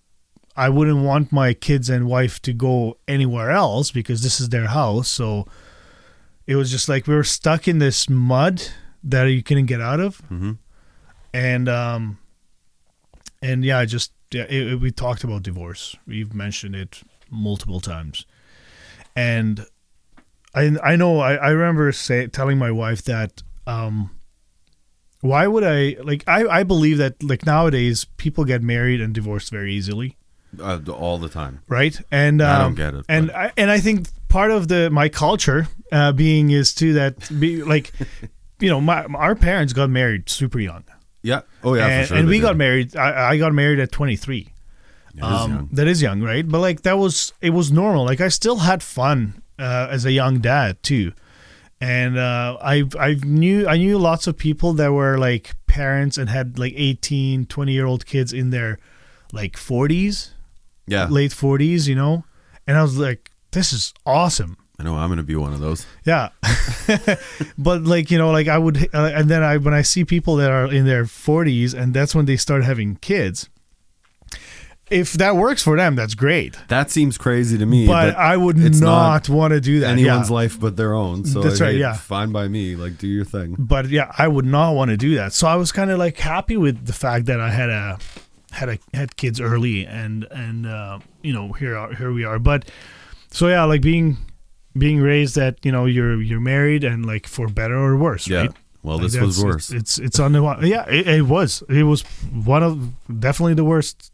I wouldn't want my kids and wife to go anywhere else because this is their house. So it was just like we were stuck in this mud that you couldn't get out of. Mm-hmm. We talked about divorce. We've mentioned it multiple times, and I know I remember telling my wife that why would I believe that, like, nowadays people get married and divorced very easily, all the time, right? And I don't get it, and I think part of my culture being is too that our parents got married super young. Yeah. Oh yeah. For sure. And we got married. I got married at 23. That is young, right? But like it was normal. Like I still had fun as a young dad too, and I knew lots of people that were like parents and had like 18, 20-year-old kids in their like 40s, late 40s, and I was like, this is awesome. I know I'm going to be one of those. Yeah. But like, I would, and then when I see people that are in their 40s and that's when they start having kids, if that works for them, that's great. That seems crazy to me. But I would not want to do that. Anyone's life but their own. So that's right. Yeah. Fine by me. Like, do your thing. But yeah, I would not want to do that. So I was kind of like happy with the fact that I had kids early and here we are. But so yeah, like being raised that you're married and like for better or worse, right? Well, like this was worse. It's on the one. Yeah, it was one of definitely the worst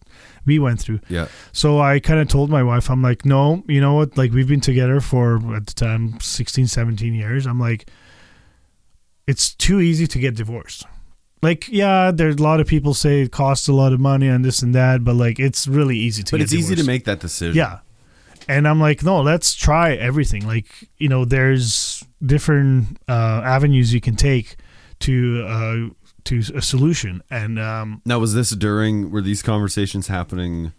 we went through. Yeah. So I kind of told my wife, I'm like, no, you know what? Like we've been together for at the time 16, 17 years. I'm like, it's too easy to get divorced. Like, yeah, there's a lot of people say it costs a lot of money and this and that, but like it's really easy to. But it's easy to make that decision. Yeah. And I'm like, no, let's try everything. Like, there's different avenues you can take to a solution. And now, were these conversations happening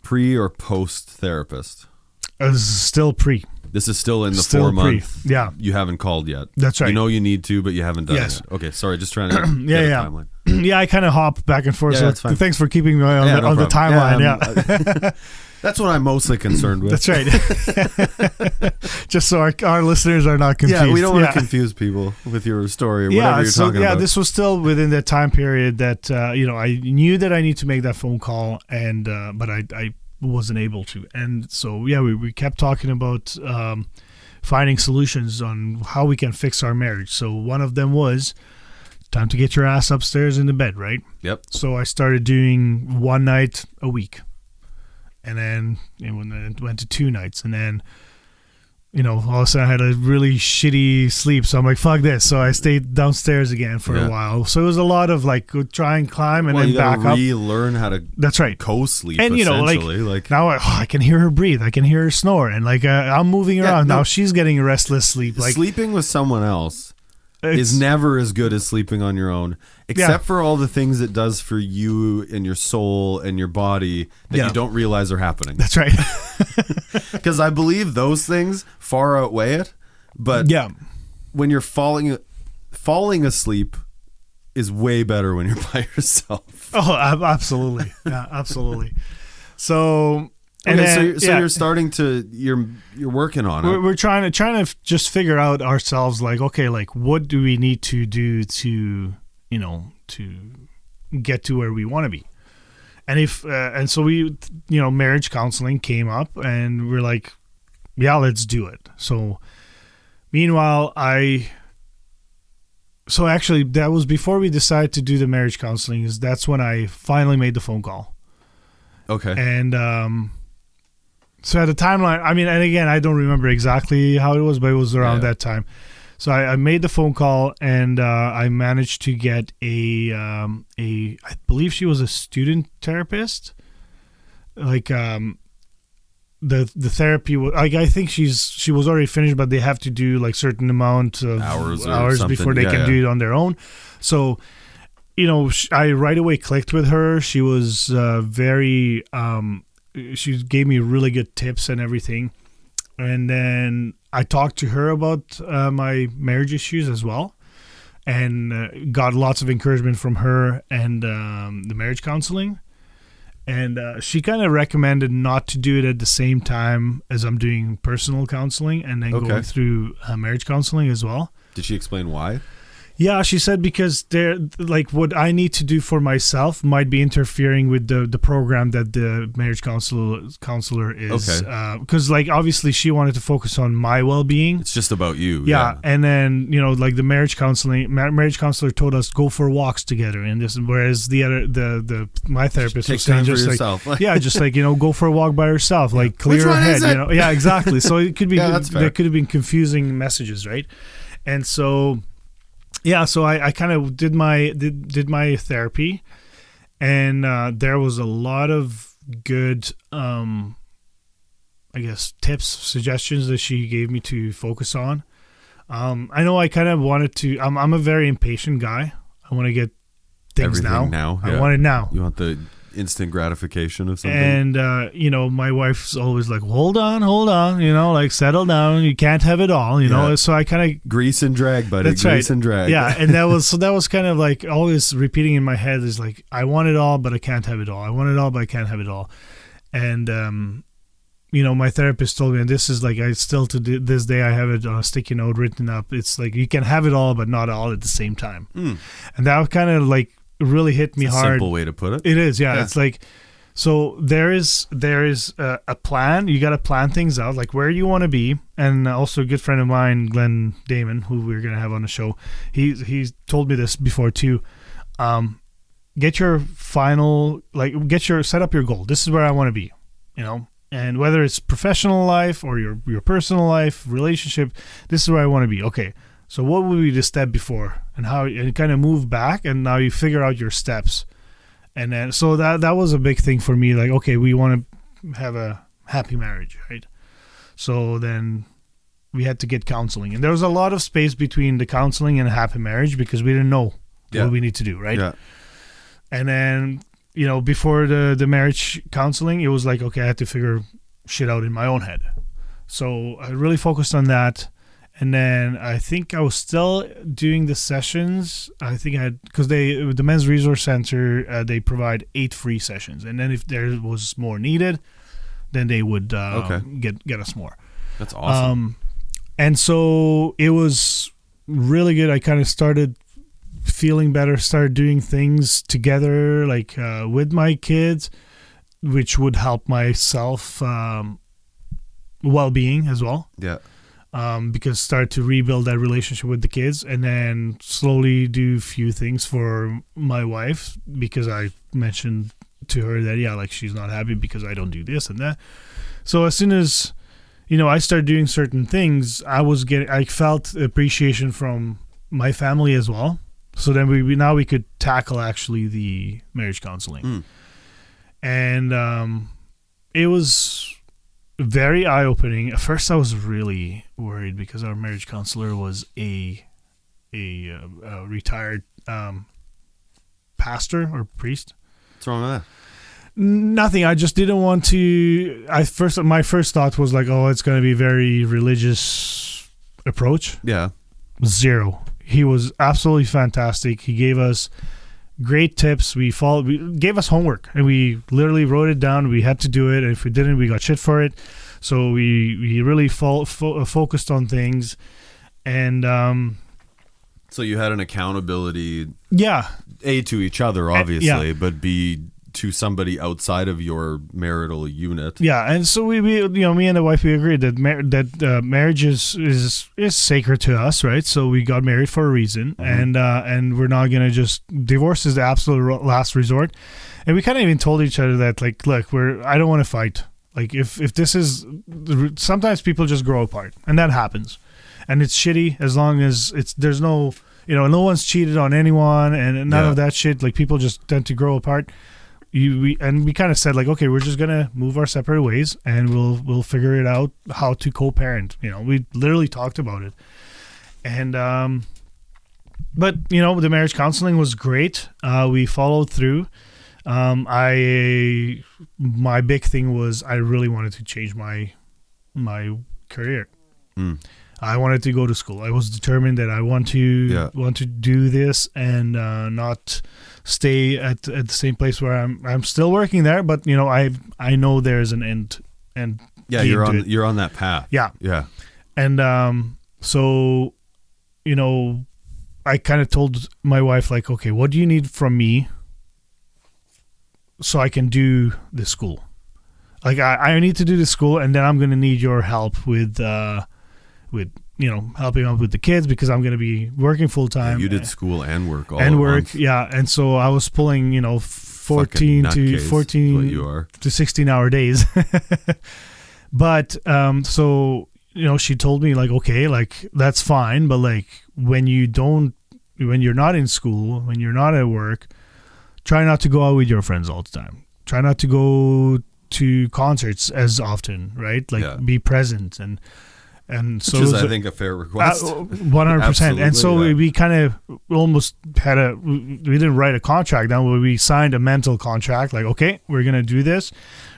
pre or post therapist? This is still pre. This is still in the 4 month. Yeah. You haven't called yet. That's right. You need to, but you haven't done it yet. Okay, sorry, just trying to get a timeline. Yeah, I kind of hop back and forth. Yeah, so that's fine. Thanks for keeping me on the timeline. Yeah. That's what I'm mostly concerned with. That's right. Just so our listeners are not confused. Yeah, we don't want to confuse people with your story or whatever you're talking about. Yeah, this was still within that time period that, I knew that I need to make that phone call, and but I wasn't able to. And so, yeah, we kept talking about finding solutions on how we can fix our marriage. So one of them was time to get your ass upstairs in the bed, right? Yep. So I started doing one night a week. And then it went to 2 nights. And then, all of a sudden I had a really shitty sleep. So I'm like, fuck this. So I stayed downstairs again for a while. So it was a lot of like, go try and climb and then back up. Relearn how to That's right. co-sleep, and, like now I can hear her breathe. I can hear her snore. And like, I'm moving around. Now she's getting a restless sleep. Like sleeping with someone else is never as good as sleeping on your own, except for all the things it does for you and your soul and your body that you don't realize are happening. That's right. Because I believe those things far outweigh it. But when you're falling asleep is way better when you're by yourself. Oh, absolutely. Yeah, absolutely. So, and okay, then, so you're starting to you're working on it. We're trying to just figure out ourselves, like, okay, like what do we need to do to, you know, to get to where we want to be. And and so we, you know, marriage counseling came up and we're like, yeah, let's do it. So meanwhile, so actually that was before we decided to do the marriage counseling, that's when I finally made the phone call. Okay. And, so at the timeline, I mean, and again, I don't remember exactly how it was, but it was around that time. So I made the phone call and I managed to get I believe she was a student therapist. Like the therapy was, like, I think she was already finished, but they have to do like certain amount of hours before they can do it on their own. So, you know, I right away clicked with her. She was very, she gave me really good tips and everything. And then I talked to her about my marriage issues as well, and got lots of encouragement from her and the marriage counseling. And she kind of recommended not to do it at the same time as I'm doing personal counseling and then going through marriage counseling as well. Did she explain why? Yeah, she said because they're like what I need to do for myself might be interfering with the program that the marriage counselor is. Because like obviously she wanted to focus on my well-being. It's just about you. Yeah, and then you know like the marriage counselor told us go for walks together, and this whereas my therapist was saying just like just like, you know, go for a walk by yourself, like clear your head. You know, yeah, exactly. So it could be there could have been confusing messages, right? And so. Yeah, so I kind of did my therapy, and there was a lot of good, I guess, tips, suggestions that she gave me to focus on. I know I kind of wanted to. I'm a very impatient guy. I want to get things now. I want it now. You want the instant gratification of something. And you know, my wife's always like, hold on, you know, like settle down, you can't have it all, you know. So I kind of grease and drag, buddy. That's grease and drag. Yeah. And that was kind of like always repeating in my head is like, I want it all but I can't have it all. I want it all but I can't have it all. And you know, my therapist told me, and this is like, I still to this day I have it on a sticky note written up, it's like you can have it all but not all at the same time. And that kind of like really hit me hard. Simple way to put it. It is, yeah. It's like, so there is a plan. You got to plan things out, like where you want to be. And also a good friend of mine, Glenn Damon, who we're gonna have on the show, he's told me this before too. Get your final, like set up your goal. This is where I want to be, you know. And whether it's professional life or your personal life, relationship, this is where I want to be. Okay. So what would be the step before, and how you kind of move back, and now you figure out your steps. And then, so that was a big thing for me. Like, okay, we want to have a happy marriage, right? So then we had to get counseling, and there was a lot of space between the counseling and a happy marriage because we didn't know what we need to do, right? Yeah. And then, you know, before the marriage counseling, it was like, okay, I had to figure shit out in my own head. So I really focused on that. And then I think I was still doing the sessions. I think I had, because the Men's Resource Center, they provide 8 free sessions. And then if there was more needed, then they would get us more. That's awesome. And so it was really good. I kind of started feeling better, started doing things together, like with my kids, which would help my self well-being as well. Yeah. Because start to rebuild that relationship with the kids, and then slowly do a few things for my wife, because I mentioned to her that, like she's not happy because I don't do this and that. So as soon as, you know, I started doing certain things, I felt appreciation from my family as well. So then we could tackle actually the marriage counseling. And it was very eye-opening. At first, I was really worried because our marriage counselor was a retired pastor or priest. What's wrong with that? Nothing. I just didn't want to. My first thought was like, oh, it's going to be very religious approach. Yeah. Zero. He was absolutely fantastic. He gave us great tips. We gave us homework, and we literally wrote it down. We had to do it. And if we didn't, we got shit for it. So we really focused on things, and so you had an accountability. Yeah. A, to each other, obviously, but B, to somebody outside of your marital unit. Yeah, and so we me and the wife, we agreed that marriage is sacred to us, right? So we got married for a reason, and we're not gonna just divorce is the absolute last resort. And we kind of even told each other that, like, look, I don't want to fight. Like, if this is, sometimes people just grow apart, and that happens, and it's shitty as long as there's no, no one's cheated on anyone, and none of that shit. Like, people just tend to grow apart. We kind of said, like, okay, we're just gonna move our separate ways, and we'll figure it out how to co-parent. We literally talked about it, and but the marriage counseling was great. We followed through. My big thing was I really wanted to change my career. I wanted to go to school. I was determined that I want to do this and not stay at the same place where I'm still working there, but I know there's an end. And you're on that path. Yeah. And so I kind of told my wife, like, okay, what do you need from me so I can do the school? Like, I need to do the school, and then I'm going to need your help with helping out with the kids, because I'm going to be working full time. You did school and work all and at work, once. Yeah. And so I was pulling 14 to 16-hour days. But so she told me, like, okay, like, that's fine, but like, when you're not in school, when you're not at work, try not to go out with your friends all the time. Try not to go to concerts as often, right? Like, be present. And so, which is, I think, a fair request. 100%. And so we kind of almost we didn't write a contract down, but we signed a mental contract. Like, okay, we're gonna do this.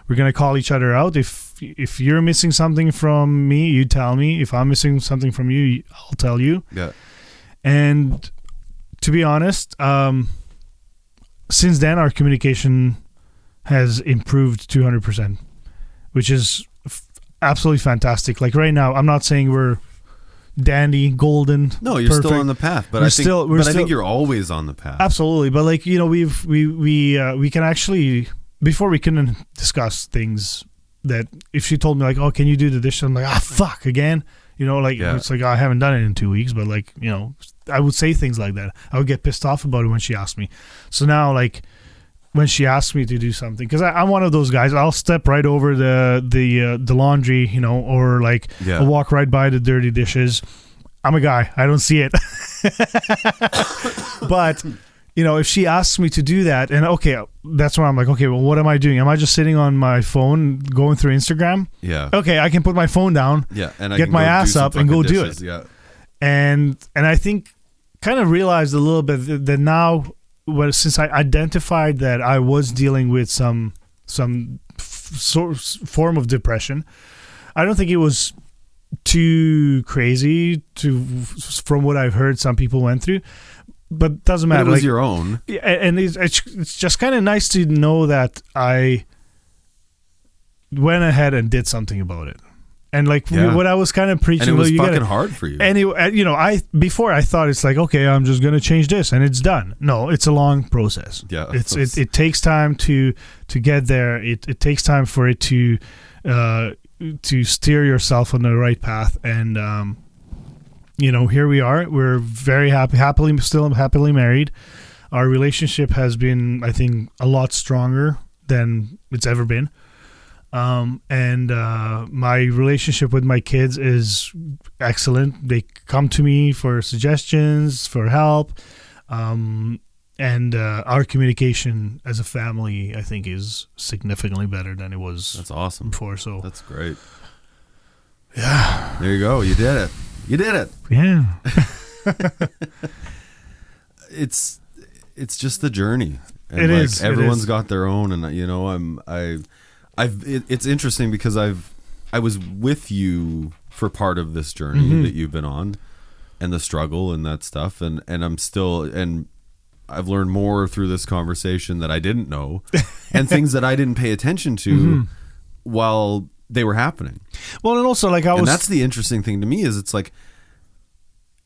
We're gonna call each other out. If you're missing something from me, you tell me. If I'm missing something from you, I'll tell you. Yeah. And to be honest, since then our communication has improved 200%, which is absolutely fantastic. Like, right now, I'm not saying we're dandy, golden. No, you're perfect. Still on the path, but I think you're always on the path. Absolutely, but like, we can actually, before we couldn't discuss things that if she told me, like, oh, can you do the dish? I'm like, fuck again. It's like, I haven't done it in 2 weeks, but like, I would say things like that. I would get pissed off about it when she asked me. So now, like, when she asks me to do something, because I'm one of those guys, I'll step right over the laundry, or like, I'll walk right by the dirty dishes. I'm a guy, I don't see it. But if she asks me to do that, and okay, that's where I'm like, okay, well, what am I doing? Am I just sitting on my phone going through Instagram? Yeah. Okay, I can put my phone down, and get my ass up and go do it. Yeah. And I think kind of realized a little bit that now, since I identified that I was dealing with some form of depression, I don't think it was too crazy from what I've heard some people went through, but it doesn't matter. But it was your own. And it's just kind of nice to know that I went ahead and did something about it. And like, what I was kind of preaching, and it was fucking hard for you. Anyway, before I thought it's like, okay, I'm just gonna change this and it's done. No, it's a long process. Yeah, it takes time to get there. It takes time for it to steer yourself on the right path. And here we are. We're very still happily married. Our relationship has been, I think, a lot stronger than it's ever been. And my relationship with my kids is excellent. They come to me for suggestions, for help, and our communication as a family, I think, is significantly better than it was. That's awesome before. So that's great. Yeah, there you go. You did it. Yeah. It's just the journey. And it is. Everyone's got their own, and it's interesting because I was with you for part of this journey that you've been on, and the struggle and that stuff. And I've learned more through this conversation that I didn't know and things that I didn't pay attention to while they were happening. Well, and also like and that's the interesting thing to me is it's like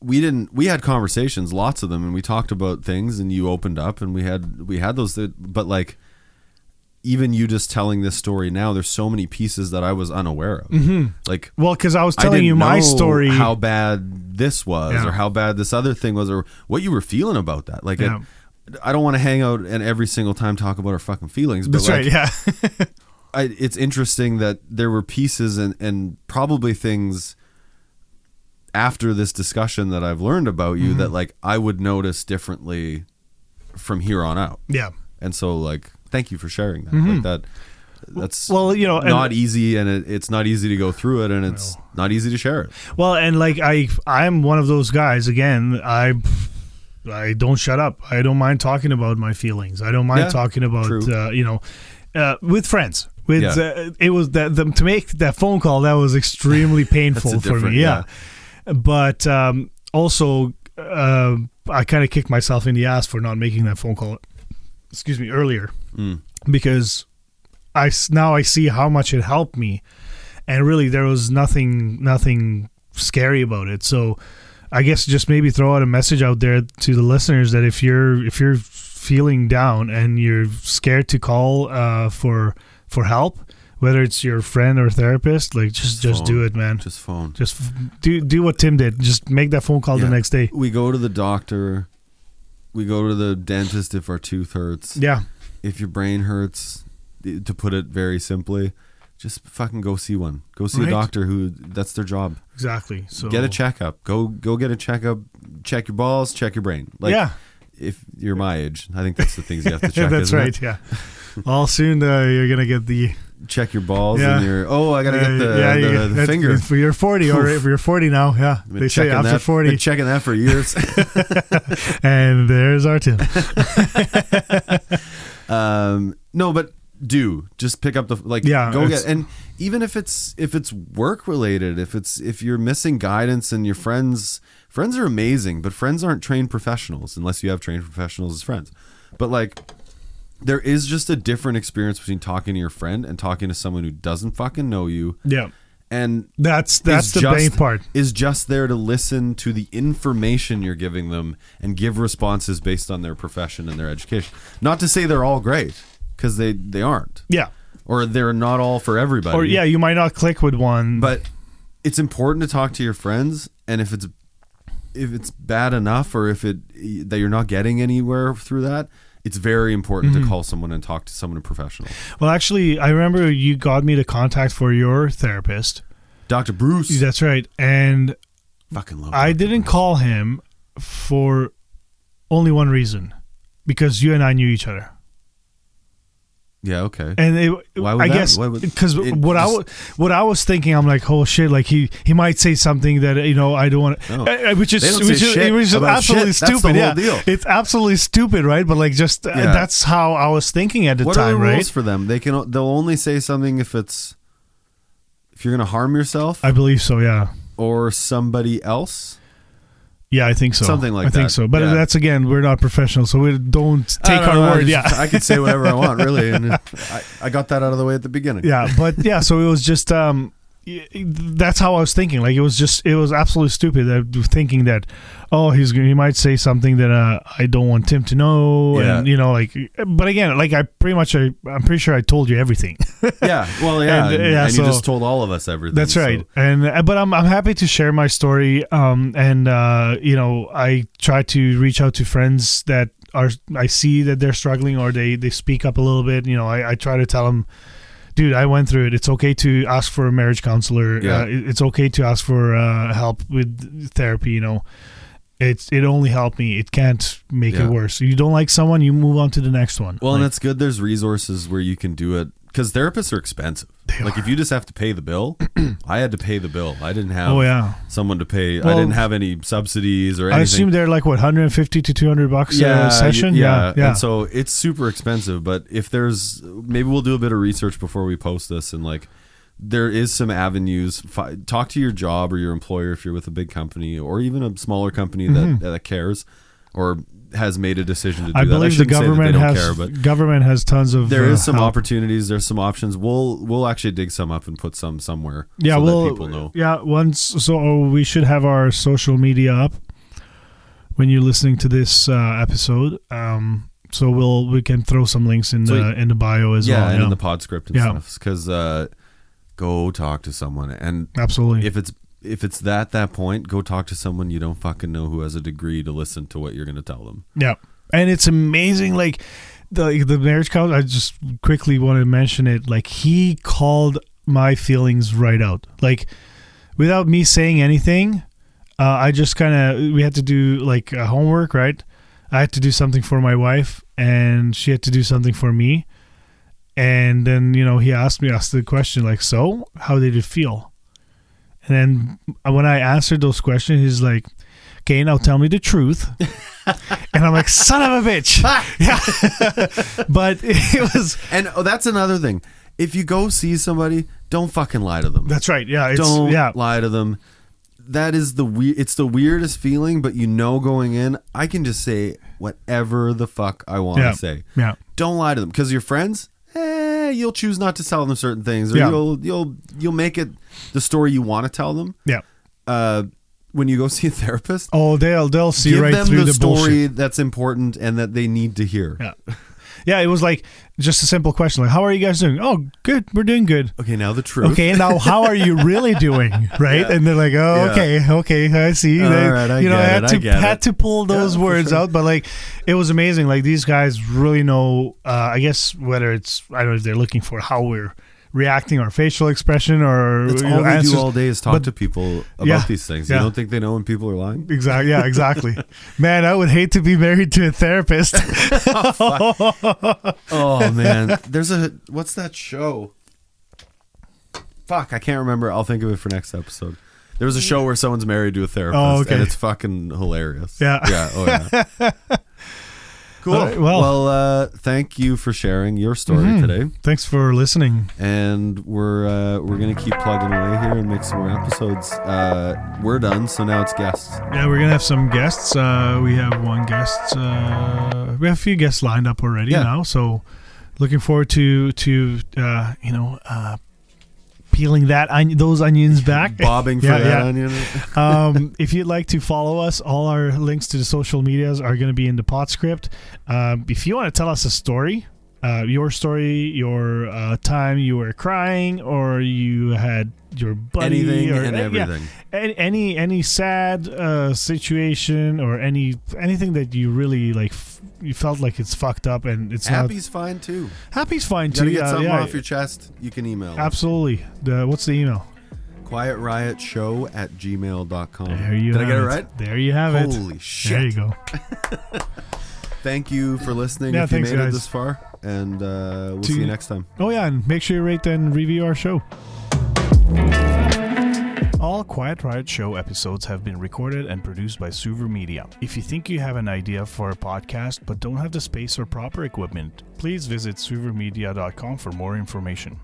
we had conversations, lots of them, and we talked about things and you opened up and we had those, but like even you just telling this story now, there's so many pieces that I was unaware of. Like, well, because I was telling you my story, how bad this was, or how bad this other thing was, or what you were feeling about that. Like, I don't want to hang out and every single time talk about our fucking feelings. But that's right. Yeah. It's interesting that there were pieces and probably things after this discussion that I've learned about you that like I would notice differently from here on out. Yeah. And so like, thank you for sharing that. Like that's not easy, and it's not easy to go through it, and it's not easy to share it. Well, and like I'm one of those guys. Again, I don't shut up. I don't mind talking about my feelings. I don't mind talking about with friends. It was that to make that phone call, that was extremely painful for me. Yeah. But also I kind of kicked myself in the ass for not making that phone call. Excuse me, earlier, because I see how much it helped me, and really there was nothing scary about it. So I guess just maybe throw out a message out there to the listeners that if you're feeling down and you're scared to call for help, whether it's your friend or therapist, like just do it, man. Just phone. Just do what Tim did. Just make that phone call the next day. We go to the doctor. We go to the dentist if our tooth hurts. Yeah. If your brain hurts, to put it very simply, just fucking go see one. Go see a doctor that's their job. Exactly. So get a checkup. Go get a checkup. Check your balls. Check your brain. Like, if you're my age, I think that's the things you have to check. That's right. Yeah. All soon you're gonna get the check your balls and your I gotta get the finger. If you're 40 or if you're 40 now, they say after 40. Been checking that for years. And there's our Tim. No, but just pick up the go get, and even if it's work related, if you're missing guidance, and your friends are amazing, but friends aren't trained professionals unless you have trained professionals as friends. But like, there is just a different experience between talking to your friend and talking to someone who doesn't fucking know you. Yeah. And that's the main part. Is just there to listen to the information you're giving them and give responses based on their profession and their education. Not to say they're all great, because they aren't. Yeah. Or they're not all for everybody. Or you might not click with one. But it's important to talk to your friends, and if it's bad enough, or that you're not getting anywhere through that, it's very important to call someone and talk to someone professional. Well, actually, I remember you got me the contact for your therapist, Dr. Bruce. That's right. And fucking love. I didn't call him for only one reason, because you and I knew each other. Yeah, okay. And I guess because what I was thinking, I'm like, oh shit, like he might say something that I don't want to, which is absolutely stupid. That's the whole deal. It's absolutely stupid, right? But like, just that's how I was thinking at the time, right? What are the rules for them? They'll only say something if you're gonna harm yourself. I believe so, yeah. Or somebody else. Yeah, I think so. Something like that. I think so. But that's, again, we're not professionals, so we don't take our word. I could say whatever I want, really. And I got that out of the way at the beginning. Yeah, but so it was just, that's how I was thinking. Like, it was absolutely stupid thinking that, he might say something that I don't want Tim to know. Yeah. And, but again, like, I'm pretty sure I told you everything. Yeah. Well, yeah. And you just told all of us everything. That's right. So. But I'm happy to share my story. I try to reach out to friends that I see that they're struggling, or they speak up a little bit. I try to tell them, dude, I went through it. It's okay to ask for a marriage counselor. Yeah. It's okay to ask for help with therapy. It only helped me. It can't make it worse. You don't like someone, you move on to the next one. Well, and it's good there's resources where you can do it, because therapists are expensive. If you just have to pay the bill, I had to pay the bill. I didn't have someone to pay. Well, I didn't have any subsidies or anything. I assume they're like, what, $150 to $200 a session? Yeah. And so it's super expensive. But if maybe we'll do a bit of research before we post this, and like there is some avenues. Talk to your job or your employer if you're with a big company or even a smaller company that cares or has made a decision to do that. I believe the government has tons of. There is some help. opportunities. There's some options. We'll actually dig some up and put some somewhere. Yeah, so that people know. Yeah, so we should have our social media up when you're listening to this episode. So we can throw some links in the bio as well. Yeah, and in the pod script and stuff. Because go talk to someone, and absolutely, if it's that point, go talk to someone you don't fucking know who has a degree to listen to what you're going to tell them. Yeah, and it's amazing. Like the marriage counselor, I just quickly want to mention it. Like he called my feelings right out, like without me saying anything. I just we had to do like homework, right? I had to do something for my wife, and she had to do something for me. And then, he asked the question, like, so how did it feel? And then when I answered those questions, he's like, okay, now tell me the truth. And I'm like, son of a bitch. Yeah. But it was. And that's another thing. If you go see somebody, don't fucking lie to them. That's right. Yeah. Don't lie to them. That is it's the weirdest feeling, but going in, I can just say whatever the fuck I want to say. Yeah. Don't lie to them, because your friends, you'll choose not to tell them certain things, or you'll make it the story you want to tell them. Yeah. When you go see a therapist, they'll see right through the bullshit. Give them the story that's important and that they need to hear. Yeah. Yeah, it was like just a simple question, like, how are you guys doing? Oh, good, we're doing good. Okay, now the truth. Okay, now how are you really doing? Right? Yeah. And they're like, okay, I see. All right, I had to pull those words out, but like, it was amazing. Like these guys really know. I guess whether it's, I don't know if they're looking for how we're reacting, or facial expression, or that's all we do all day is talk to people about these things. You don't think they know when people are lying? Exactly. Yeah, exactly. Man, I would hate to be married to a therapist. Oh man, what's that show? Fuck, I can't remember. I'll think of it for next episode. There was a show where someone's married to a therapist, and it's fucking hilarious. Yeah. Yeah. Oh yeah. Cool. Well, thank you for sharing your story today. Thanks for listening. And we're gonna keep plugging away here and make some more episodes. We're done, so now it's guests. Yeah, we're gonna have some guests. We have one guest. We have a few guests lined up already now. So looking forward to peeling those onions back. Bobbing for that onion. If you'd like to follow us, all our links to the social medias are going to be in the pod script. If you want to tell us a story, your time you were crying, or you had your buddy, anything or and everything. Any sad situation, or anything that you really like, you felt like it's fucked up, and it's happy's fine too. Happy's fine too. You gotta get something off your chest, you can email. Absolutely. What's the email? quietriotShow@gmail.com. There you Did have I get it. it right? There you have it. Holy shit. There you go. Thank you for listening. Yeah, if you thanks, made guys. it this far, and we'll see you next time. Oh yeah, and make sure you rate and review our show. All Quiet Riot Show episodes have been recorded and produced by SuverMedia. If you think you have an idea for a podcast but don't have the space or proper equipment, please visit SuverMedia.com for more information.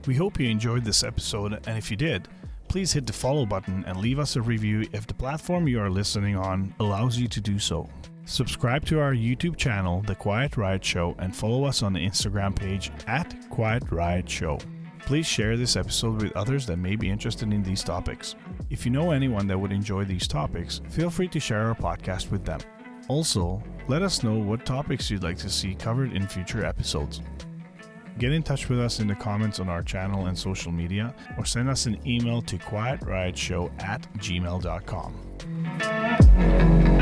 We hope you enjoyed this episode, and if you did, please hit the follow button and leave us a review if the platform you are listening on allows you to do so. Subscribe to our YouTube channel, The Quiet Riot Show, and follow us on the Instagram page @QuietRiotShow. Please share this episode with others that may be interested in these topics. If you know anyone that would enjoy these topics, feel free to share our podcast with them. Also, let us know what topics you'd like to see covered in future episodes. Get in touch with us in the comments on our channel and social media, or send us an email to quietriotShow@gmail.com.